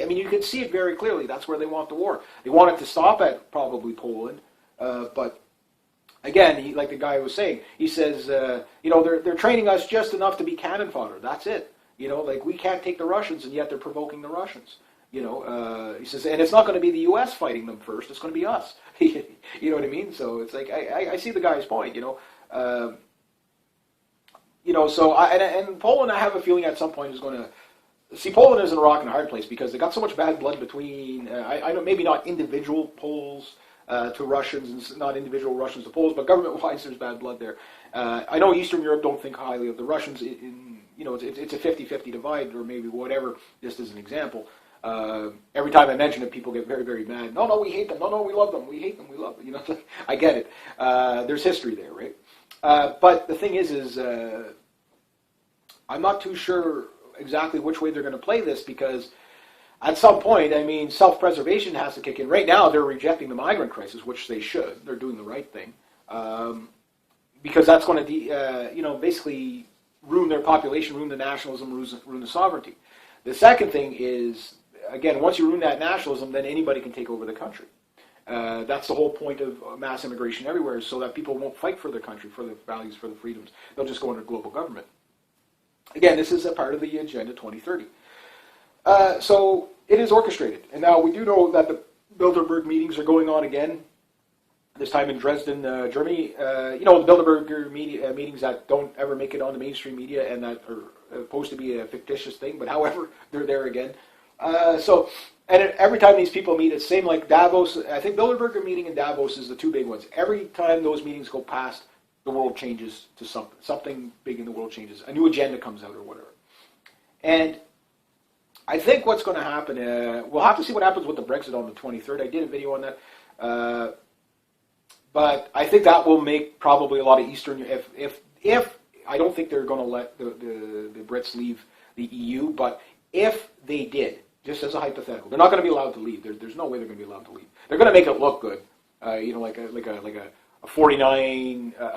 I mean, you can see it very clearly. That's where they want the war. They want it to stop at probably Poland, but again, like the guy was saying, he says, they're training us just enough to be cannon fodder. That's it. Like we can't take the Russians, and yet they're provoking the Russians. He says, and it's not going to be the U.S. fighting them first. It's going to be us. You know what I mean? So it's like I see the guy's point. So and Poland, I have a feeling at some point is going to. See, Poland is in a rock and a hard place because they got so much bad blood between, I know maybe not individual Poles to Russians and not individual Russians to Poles, but government-wise there's bad blood there. I know Eastern Europe don't think highly of the Russians. It's a 50-50 divide or maybe whatever, just as an example. Every time I mention it, people get very, very mad. No, we hate them. No, we love them. We hate them. We love them. I get it. There's history there, right? But the thing is I'm not too sure exactly which way they're going to play this because at some point, I mean, self-preservation has to kick in. Right now, they're rejecting the migrant crisis, which they should. They're doing the right thing because that's going to, basically ruin their population, ruin the nationalism, ruin the sovereignty. The second thing is, again, once you ruin that nationalism, then anybody can take over the country. That's the whole point of mass immigration everywhere, is so that people won't fight for their country, for their values, for the freedoms. They'll just go under global government. Again, this is a part of the Agenda 2030. So it is orchestrated. And now we do know that the Bilderberg meetings are going on again, this time in Dresden, Germany. The Bilderberg meetings that don't ever make it on the mainstream media and that are supposed to be a fictitious thing, but however, they're there again. And every time these people meet, it's the same like Davos. I think Bilderberg meeting and Davos is the two big ones. Every time those meetings go past, the world changes to something big in the world changes. A new agenda comes out or whatever. And I think what's going to happen, we'll have to see what happens with the Brexit on the 23rd. I did a video on that. But I think that will make probably a lot of Eastern, if I don't think they're going to let the Brits leave the EU, but if they did, just as a hypothetical, they're not going to be allowed to leave. There's no way they're going to be allowed to leave. They're going to make it look good, like a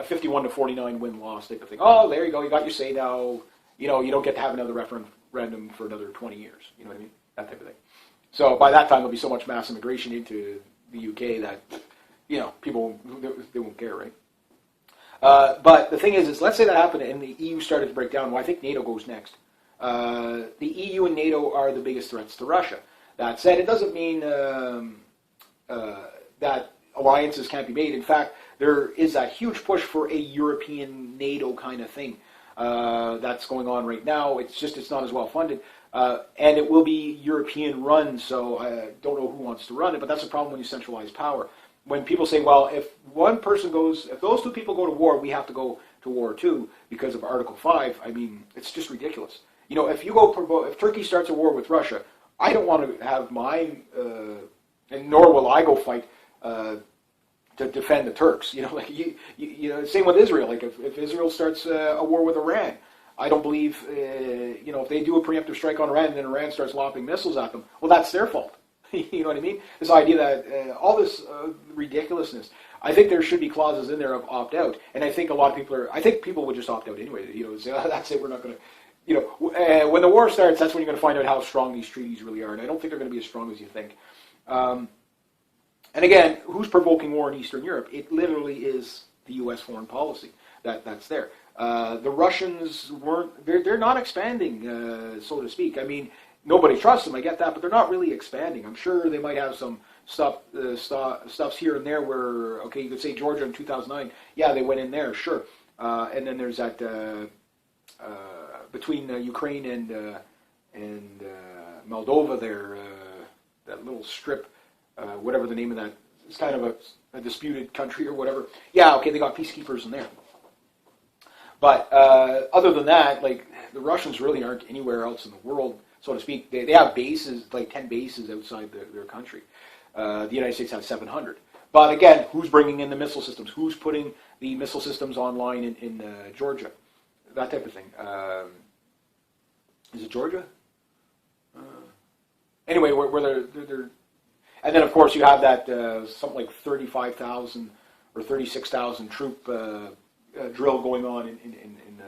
51 to 49 win-loss type of thing. Oh, there you go. You got your say now. You don't get to have another referendum for another 20 years. You know what I mean? That type of thing. So by that time, there'll be so much mass immigration into the UK that, people, they won't care, right? But the thing is let's say that happened and the EU started to break down. Well, I think NATO goes next. The EU and NATO are the biggest threats to Russia. That said, it doesn't mean that alliances can't be made. In fact, there is a huge push for a European NATO kind of thing that's going on right now. It's not as well funded. And it will be European run, so I don't know who wants to run it, but that's a problem when you centralize power. When people say, well, if those two people go to war, we have to go to war too because of Article 5, I mean, it's just ridiculous. If Turkey starts a war with Russia, I don't want to have and nor will I go fight to defend the Turks. Same with Israel. Like if Israel starts a war with Iran, I don't believe, if they do a preemptive strike on Iran and then Iran starts lobbing missiles at them, well, that's their fault. You know what I mean? This idea that all this ridiculousness, I think there should be clauses in there of opt-out. And I think a lot of people would just opt out anyway. Say, that's it, we're not going to, when the war starts, that's when you're going to find out how strong these treaties really are. And I don't think they're going to be as strong as you think. And again, who's provoking war in Eastern Europe? It literally is the U.S. foreign policy that's there. The Russians they're not expanding, so to speak. I mean, nobody trusts them, I get that, but they're not really expanding. I'm sure they might have some stuffs here and there where, okay, you could say Georgia in 2009, yeah, they went in there, sure. And then there's that, between Ukraine and Moldova there, that little strip, whatever the name of that, it's kind of a disputed country or whatever. Yeah, okay, they got peacekeepers in there. But other than that, like, the Russians really aren't anywhere else in the world, so to speak. They have bases, like 10 bases outside their country. The United States has 700. But again, who's bringing in the missile systems? Who's putting the missile systems online in Georgia? That type of thing. Is it Georgia? Anyway, where they're and then of course you have that something like 35,000 or 36,000 troop drill going on in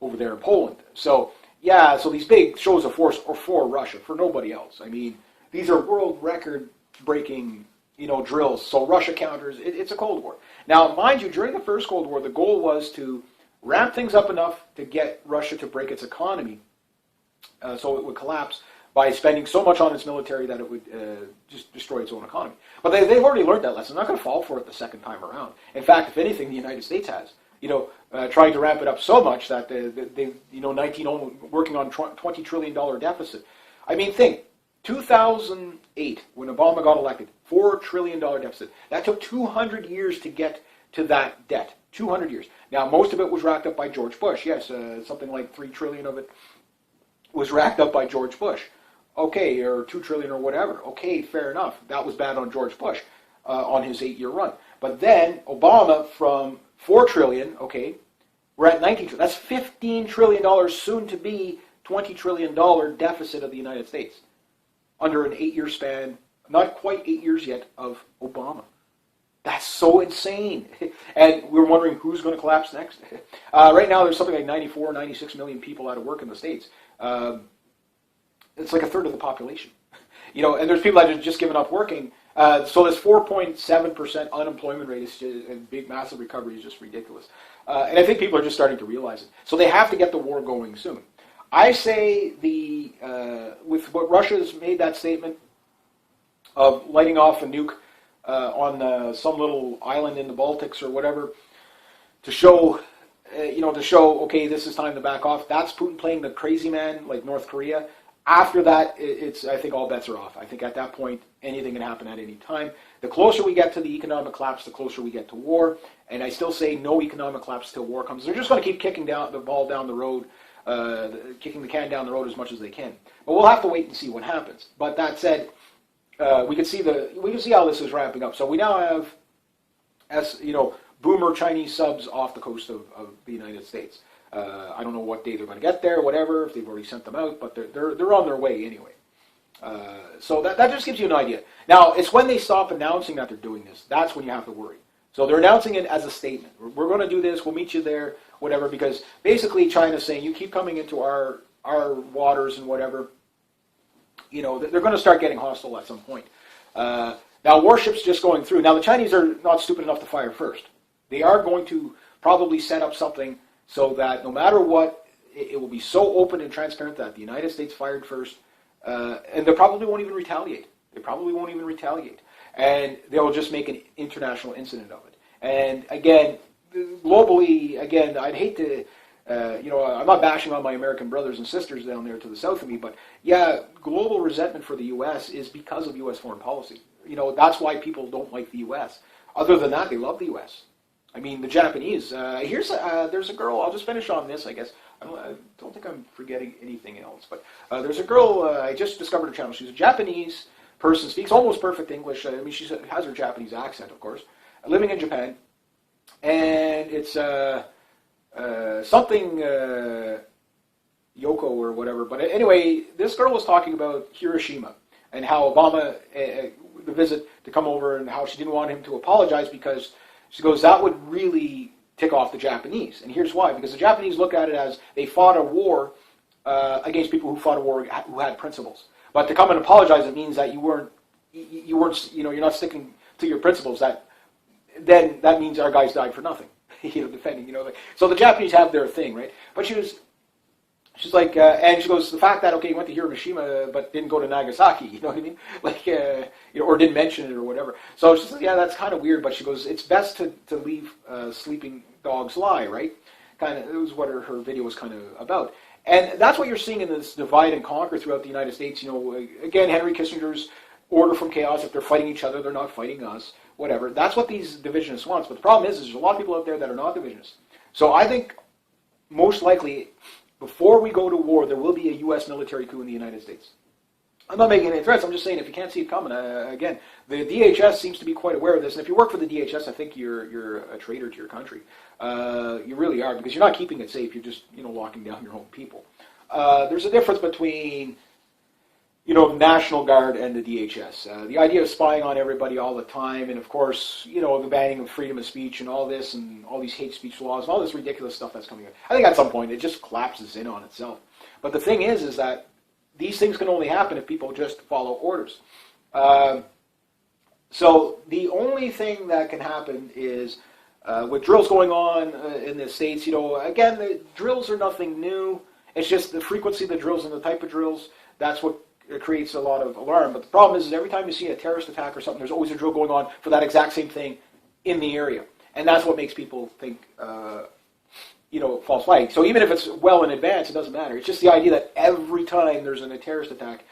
over there in Poland. So yeah, so these big shows of force are for Russia, for nobody else. I mean, these are world record breaking, drills. So Russia counters. It's a Cold War. Now, mind you, during the first Cold War, the goal was to ramp things up enough to get Russia to break its economy, so it would collapse by spending so much on its military that it would just destroy its own economy. But they've already learned that lesson. They're not going to fall for it the second time around. In fact, if anything, the United States has. Trying to ramp it up so much that they 19 working on $20 trillion deficit. I mean, think 2008 when Obama got elected, $4 trillion deficit. That took 200 years to get to that debt. 200 years. Now, most of it was racked up by George Bush. Yes, something like $3 trillion of it was racked up by George Bush. Okay, or $2 trillion or whatever. Okay, fair enough. That was bad on George Bush on his 8-year run. But then Obama from $4 trillion, okay, we're at 19 trillion. That's $15 trillion, soon to be $20 trillion deficit of the United States under an 8-year span, not quite 8 years yet, of Obama. That's so insane. And we're wondering who's going to collapse next. Right now, there's something like 94, 96 million people out of work in the States. It's like a third of the population. And there's people that have just given up working. So this 4.7% unemployment rate is just, and big, massive recovery is just ridiculous. And I think people are just starting to realize it. So they have to get the war going soon. I say with what Russia's made that statement of lighting off a nuke on some little island in the Baltics or whatever to show, okay, this is time to back off. That's Putin playing the crazy man like North Korea. After that, I think all bets are off. I think at that point, anything can happen at any time. The closer we get to the economic collapse, the closer we get to war. And I still say no economic collapse till war comes. They're just going to keep kicking the ball down the road, kicking the can down the road as much as they can. But we'll have to wait and see what happens. But that said, we can see how this is ramping up. So we now have, boomer Chinese subs off the coast of the United States. I don't know what day they're going to get there, whatever, if they've already sent them out, but they're on their way anyway. So that just gives you an idea. Now, it's when they stop announcing that they're doing this, that's when you have to worry. So they're announcing it as a statement. We're going to do this, we'll meet you there, whatever, because basically China's saying, you keep coming into our waters and whatever, they're going to start getting hostile at some point. Now, warships just going through. Now, the Chinese are not stupid enough to fire first. They are going to probably set up something so that no matter what, it will be so open and transparent that the United States fired first, and they probably won't even retaliate. And they'll just make an international incident of it. And again, globally, I'd hate to, I'm not bashing on my American brothers and sisters down there to the south of me, but yeah, global resentment for the U.S. is because of U.S. foreign policy. That's why people don't like the U.S. Other than that, they love the U.S. I mean, the Japanese. There's a girl. I'll just finish on this, I guess. I don't think I'm forgetting anything else. But there's a girl. I just discovered her channel. She's a Japanese person. Speaks almost perfect English. I mean, she has her Japanese accent, of course. Living in Japan, and it's something Yoko or whatever. But anyway, this girl was talking about Hiroshima and how Obama, the visit to come over, and how she didn't want him to apologize because she goes, that would really tick off the Japanese. And here's why. Because the Japanese look at it as they fought a war against people who fought a war who had principles. But to come and apologize, it means that you weren't, you're not sticking to your principles. Then that means our guys died for nothing. Defending, so the Japanese have their thing, right? But she's like, and she goes, the fact that, okay, you went to Hiroshima but didn't go to Nagasaki, you know what I mean? Like, or didn't mention it or whatever. So she says, yeah, that's kind of weird, but she goes, it's best to leave sleeping dogs lie, right? Kind of, it was what her video was kind of about. And that's what you're seeing in this divide and conquer throughout the United States. Again, Henry Kissinger's order from chaos. If they're fighting each other, they're not fighting us, whatever. That's what these divisionists want. But the problem is there's a lot of people out there that are not divisionists. So I think most likely, before we go to war, there will be a U.S. military coup in the United States. I'm not making any threats. I'm just saying if you can't see it coming, again, the DHS seems to be quite aware of this. And if you work for the DHS, I think you're a traitor to your country. You really are, because you're not keeping it safe. You're just locking down your own people. There's a difference between National Guard and the DHS. The idea of spying on everybody all the time, and of course, the banning of freedom of speech and all this, and all these hate speech laws, and all this ridiculous stuff that's coming out. I think at some point it just collapses in on itself. But the thing is that these things can only happen if people just follow orders. So the only thing that can happen is with drills going on in the States, again, the drills are nothing new. It's just the frequency of the drills and the type of drills. That's what creates a lot of alarm. But the problem is every time you see a terrorist attack or something, there's always a drill going on for that exact same thing in the area. And that's what makes people think, false flag. So even if it's well in advance, it doesn't matter. It's just the idea that every time there's a terrorist attack,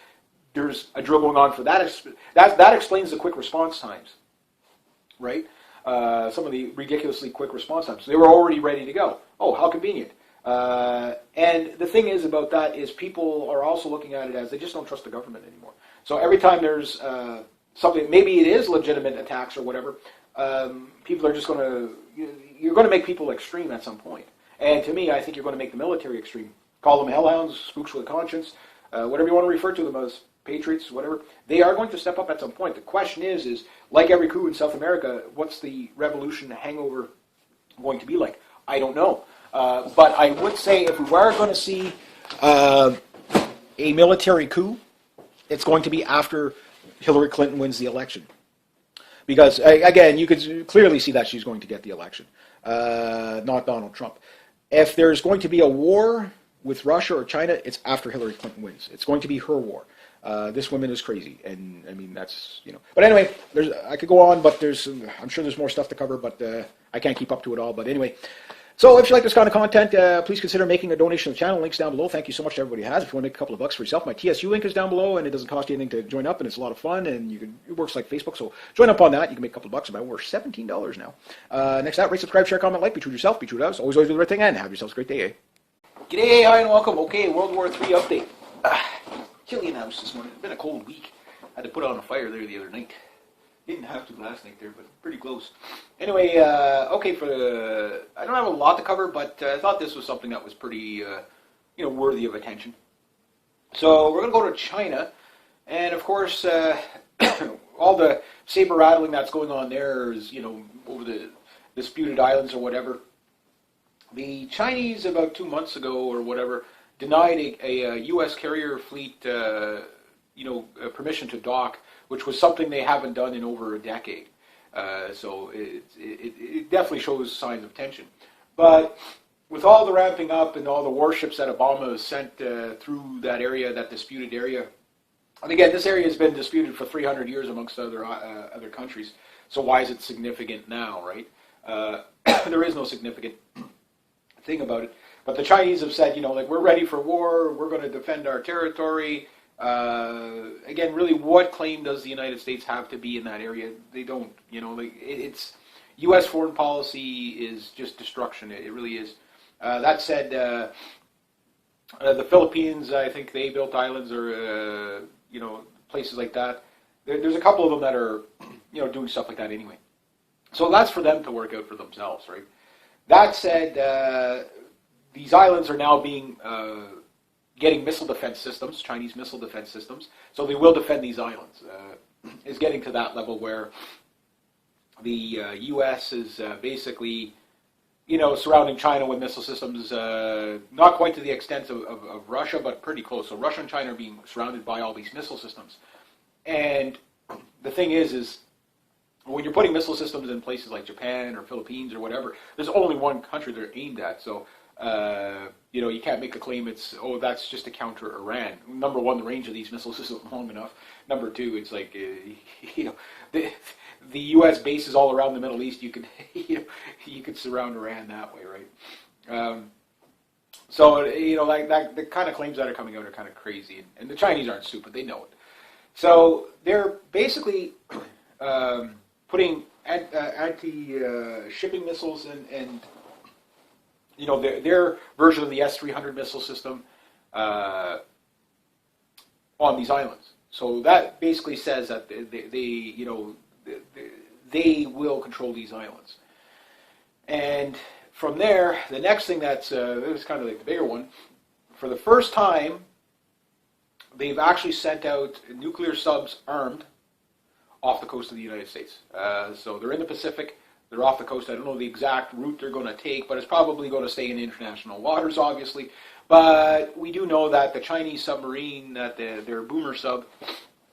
there's a drill going on for that. That explains the quick response times, right? Some of the ridiculously quick response times. They were already ready to go. Oh, how convenient. And the thing is about that is people are also looking at it as they just don't trust the government anymore. So every time there's something, maybe it is legitimate attacks or whatever, people are just going to, you're going to make people extreme at some point. And to me, I think you're going to make the military extreme. Call them hellhounds, spooks with a conscience, whatever you want to refer to them as, patriots, whatever. They are going to step up at some point. The question is like every coup in South America, what's the revolution hangover going to be like? I don't know. But I would say if we were going to see a military coup, it's going to be after Hillary Clinton wins the election. Because, again, you could clearly see that she's going to get the election, not Donald Trump. If there's going to be a war with Russia or China, it's after Hillary Clinton wins. It's going to be her war. This woman is crazy, and I mean that's But anyway, I could go on, but I'm sure there's more stuff to cover, but I can't keep up to it all. But anyway, so if you like this kind of content, please consider making a donation to the channel. Links down below. Thank you so much to everybody who has. If you want to make a couple of bucks for yourself, my TSU link is down below, and it doesn't cost you anything to join up, and it's a lot of fun, and it works like Facebook. So join up on that. You can make a couple of bucks. About over $17 now. Next out, rate, subscribe, share, comment, like. Be true to yourself. Be true to us. Always do the right thing, and have yourselves a great day. Eh? G'day, hi, and welcome. Okay, World War III update. Chilly in the house this morning. It's been a cold week. I had to put on a fire there the other night. Didn't have to last night there, but pretty close. Anyway, okay, I don't have a lot to cover, but I thought this was something that was pretty, worthy of attention. So we're going to go to China, and of course, all the saber rattling that's going on there is, over the disputed islands or whatever. The Chinese, about 2 months ago or whatever, denied a U.S. carrier fleet, permission to dock, which was something they haven't done in over a decade. So it definitely shows signs of tension. But with all the ramping up and all the warships that Obama has sent through that area, that disputed area, and again, this area has been disputed for 300 years amongst other countries. So why is it significant now, right? There is no significant thing about it. But the Chinese have said, we're ready for war, we're going to defend our territory. Again, really, what claim does the United States have to be in that area? They don't, it's U.S. foreign policy is just destruction. It really is. That said, the Philippines, I think they built islands or, places like that. There's a couple of them that are, doing stuff like that anyway. So that's for them to work out for themselves, right? That said, these islands are now getting missile defense systems, Chinese missile defense systems, so they will defend these islands. Is getting to that level where the U.S. is basically, surrounding China with missile systems, not quite to the extent of Russia, but pretty close. So Russia and China are being surrounded by all these missile systems. And the thing is when you're putting missile systems in places like Japan or Philippines or whatever, there's only one country they're aimed at. So, you can't make a claim that's just to counter Iran. Number one, the range of these missiles isn't long enough. Number two, it's like, the U.S. bases all around the Middle East. You could, you could surround Iran that way, right? So, like that, the kind of claims that are coming out are kind of crazy. And the Chinese aren't stupid. They know it. So they're basically putting anti-shipping missiles and their version of the S-300 missile system on these islands. So that basically says that they will control these islands. And from there, the next thing that's kind of like the bigger one. For the first time, they've actually sent out nuclear subs armed off the coast of the United States. So they're in the Pacific. They're off the coast. I don't know the exact route they're going to take, but it's probably going to stay in international waters, obviously. But we do know that the Chinese submarine, that their boomer sub,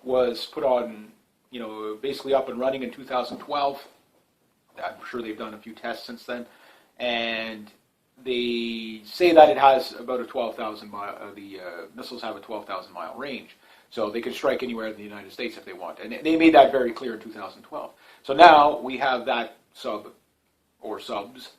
was put on, basically up and running in 2012. I'm sure they've done a few tests since then. And they say that it has about a 12,000 mile, the missiles have a 12,000 mile range. So they can strike anywhere in the United States if they want. And they made that very clear in 2012. So now we have that sub, or subs,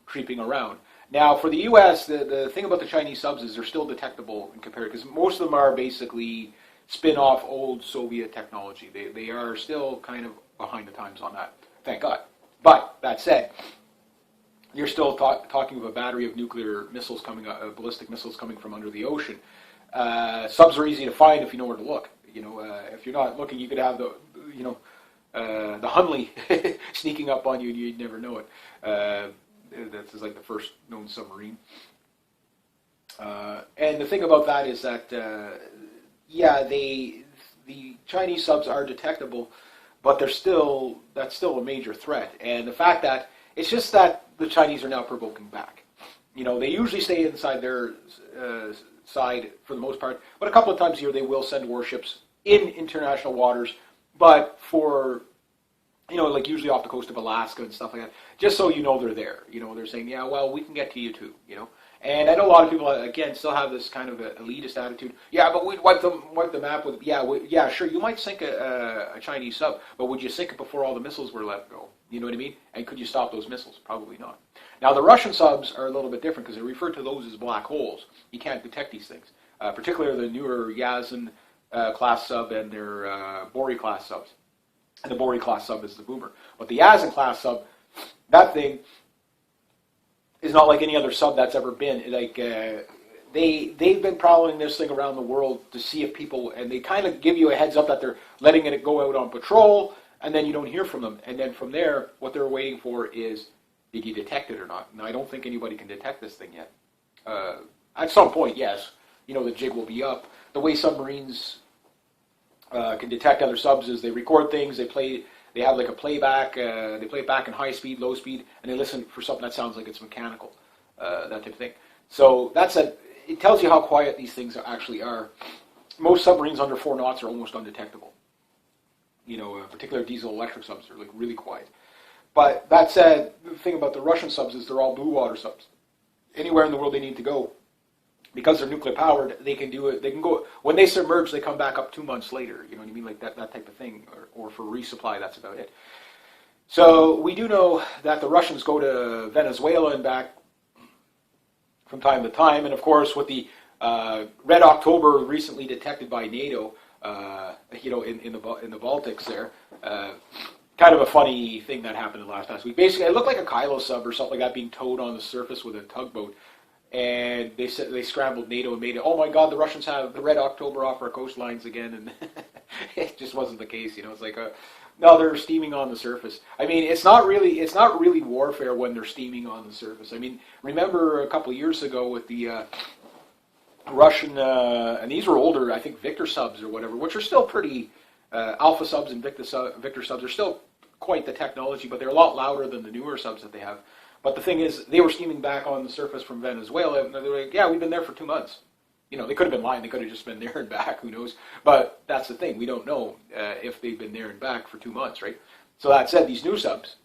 creeping around. Now for the U.S., the thing about the Chinese subs is they're still detectable in comparison, because most of them are basically spin-off old Soviet technology. They are still kind of behind the times on that, thank God. But that said, you're still talking of a battery of nuclear missiles coming, ballistic missiles coming from under the ocean. Subs are easy to find if you know where to look. If you're not looking, you could have the Hunley sneaking up on you and you'd never know it. That's like the first known submarine. And the thing about that is that, the Chinese subs are detectable, but that's still a major threat. And the fact that it's just that the Chinese are now provoking back. They usually stay inside their side for the most part, but a couple of times a year they will send warships in international waters, but for, like usually off the coast of Alaska and stuff like that, just so they're there. They're saying, yeah, well, we can get to you too, And I know a lot of people, again, still have this kind of elitist attitude. Yeah, but we'd wipe the map with, yeah, sure, you might sink a Chinese sub, but would you sink it before all the missiles were let go? You know what I mean? And could you stop those missiles? Probably not. Now, the Russian subs are a little bit different because they refer to those as black holes. You can't detect these things, particularly the newer Yazan class sub and their Bori class subs. And the Bori class sub is the boomer. But the Yazan class sub, that thing is not like any other sub that's ever been. Like they've been prowling this thing around the world to see if people, and they kind of give you a heads up that they're letting it go out on patrol, and then you don't hear from them. And then from there, what they're waiting for is, did you detect it or not? Now, I don't think anybody can detect this thing yet. At some point, yes, the jig will be up. The way submarines can detect other subs is they record things, they have like a playback, they play it back in high speed, low speed, and they listen for something that sounds like it's mechanical, that type of thing. So it tells you how quiet these things actually are. Most submarines under 4 knots are almost undetectable. Particular diesel electric subs are like really quiet. But that said, the thing about the Russian subs is they're all blue water subs. Anywhere in the world they need to go, because they're nuclear powered, they can do it. They can go, when they submerge, they come back up 2 months later. You know what I mean? Like that type of thing, or for resupply, that's about it. So we do know that the Russians go to Venezuela and back from time to time, and of course with the Red October recently detected by NATO, in the Baltics there. Kind of a funny thing that happened last week. Basically, it looked like a Kylo sub or something like that being towed on the surface with a tugboat. And they said they scrambled NATO and made it, oh my God, the Russians have the Red October off our coastlines again. And it just wasn't the case. It's like, no, they're steaming on the surface. I mean, it's not really warfare when they're steaming on the surface. I mean, remember a couple of years ago with the Russian, and these were older, I think Victor subs or whatever, which are still pretty, Alpha subs and Victor subs are still quite the technology, but they're a lot louder than the newer subs that they have. But the thing is, they were steaming back on the surface from Venezuela, and they were like, yeah, we've been there for 2 months. They could have been lying, they could have just been there and back, who knows. But that's the thing, we don't know if they've been there and back for 2 months, right? So that said, these new subs,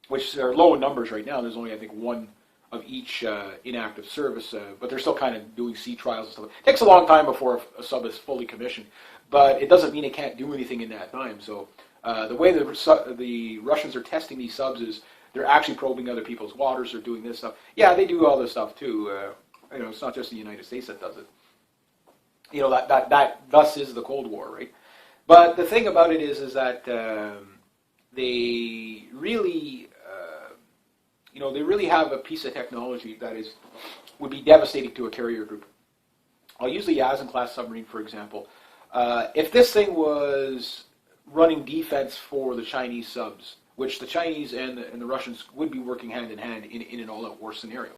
which are low in numbers right now, there's only, I think, 1 of each inactive service, but they're still kind of doing sea trials and stuff. It takes a long time before a sub is fully commissioned, but it doesn't mean it can't do anything in that time. So the way the Russians are testing these subs is they're actually probing other people's waters, they're doing this stuff. Yeah, they do all this stuff too. It's not just the United States that does it. That thus is the Cold War, right? But the thing about it is that they really, they really have a piece of technology that would be devastating to a carrier group. I'll use the Yazan class submarine for example. If this thing was running defense for the Chinese subs, which the Chinese and the Russians would be working hand in hand in an all-out war scenario.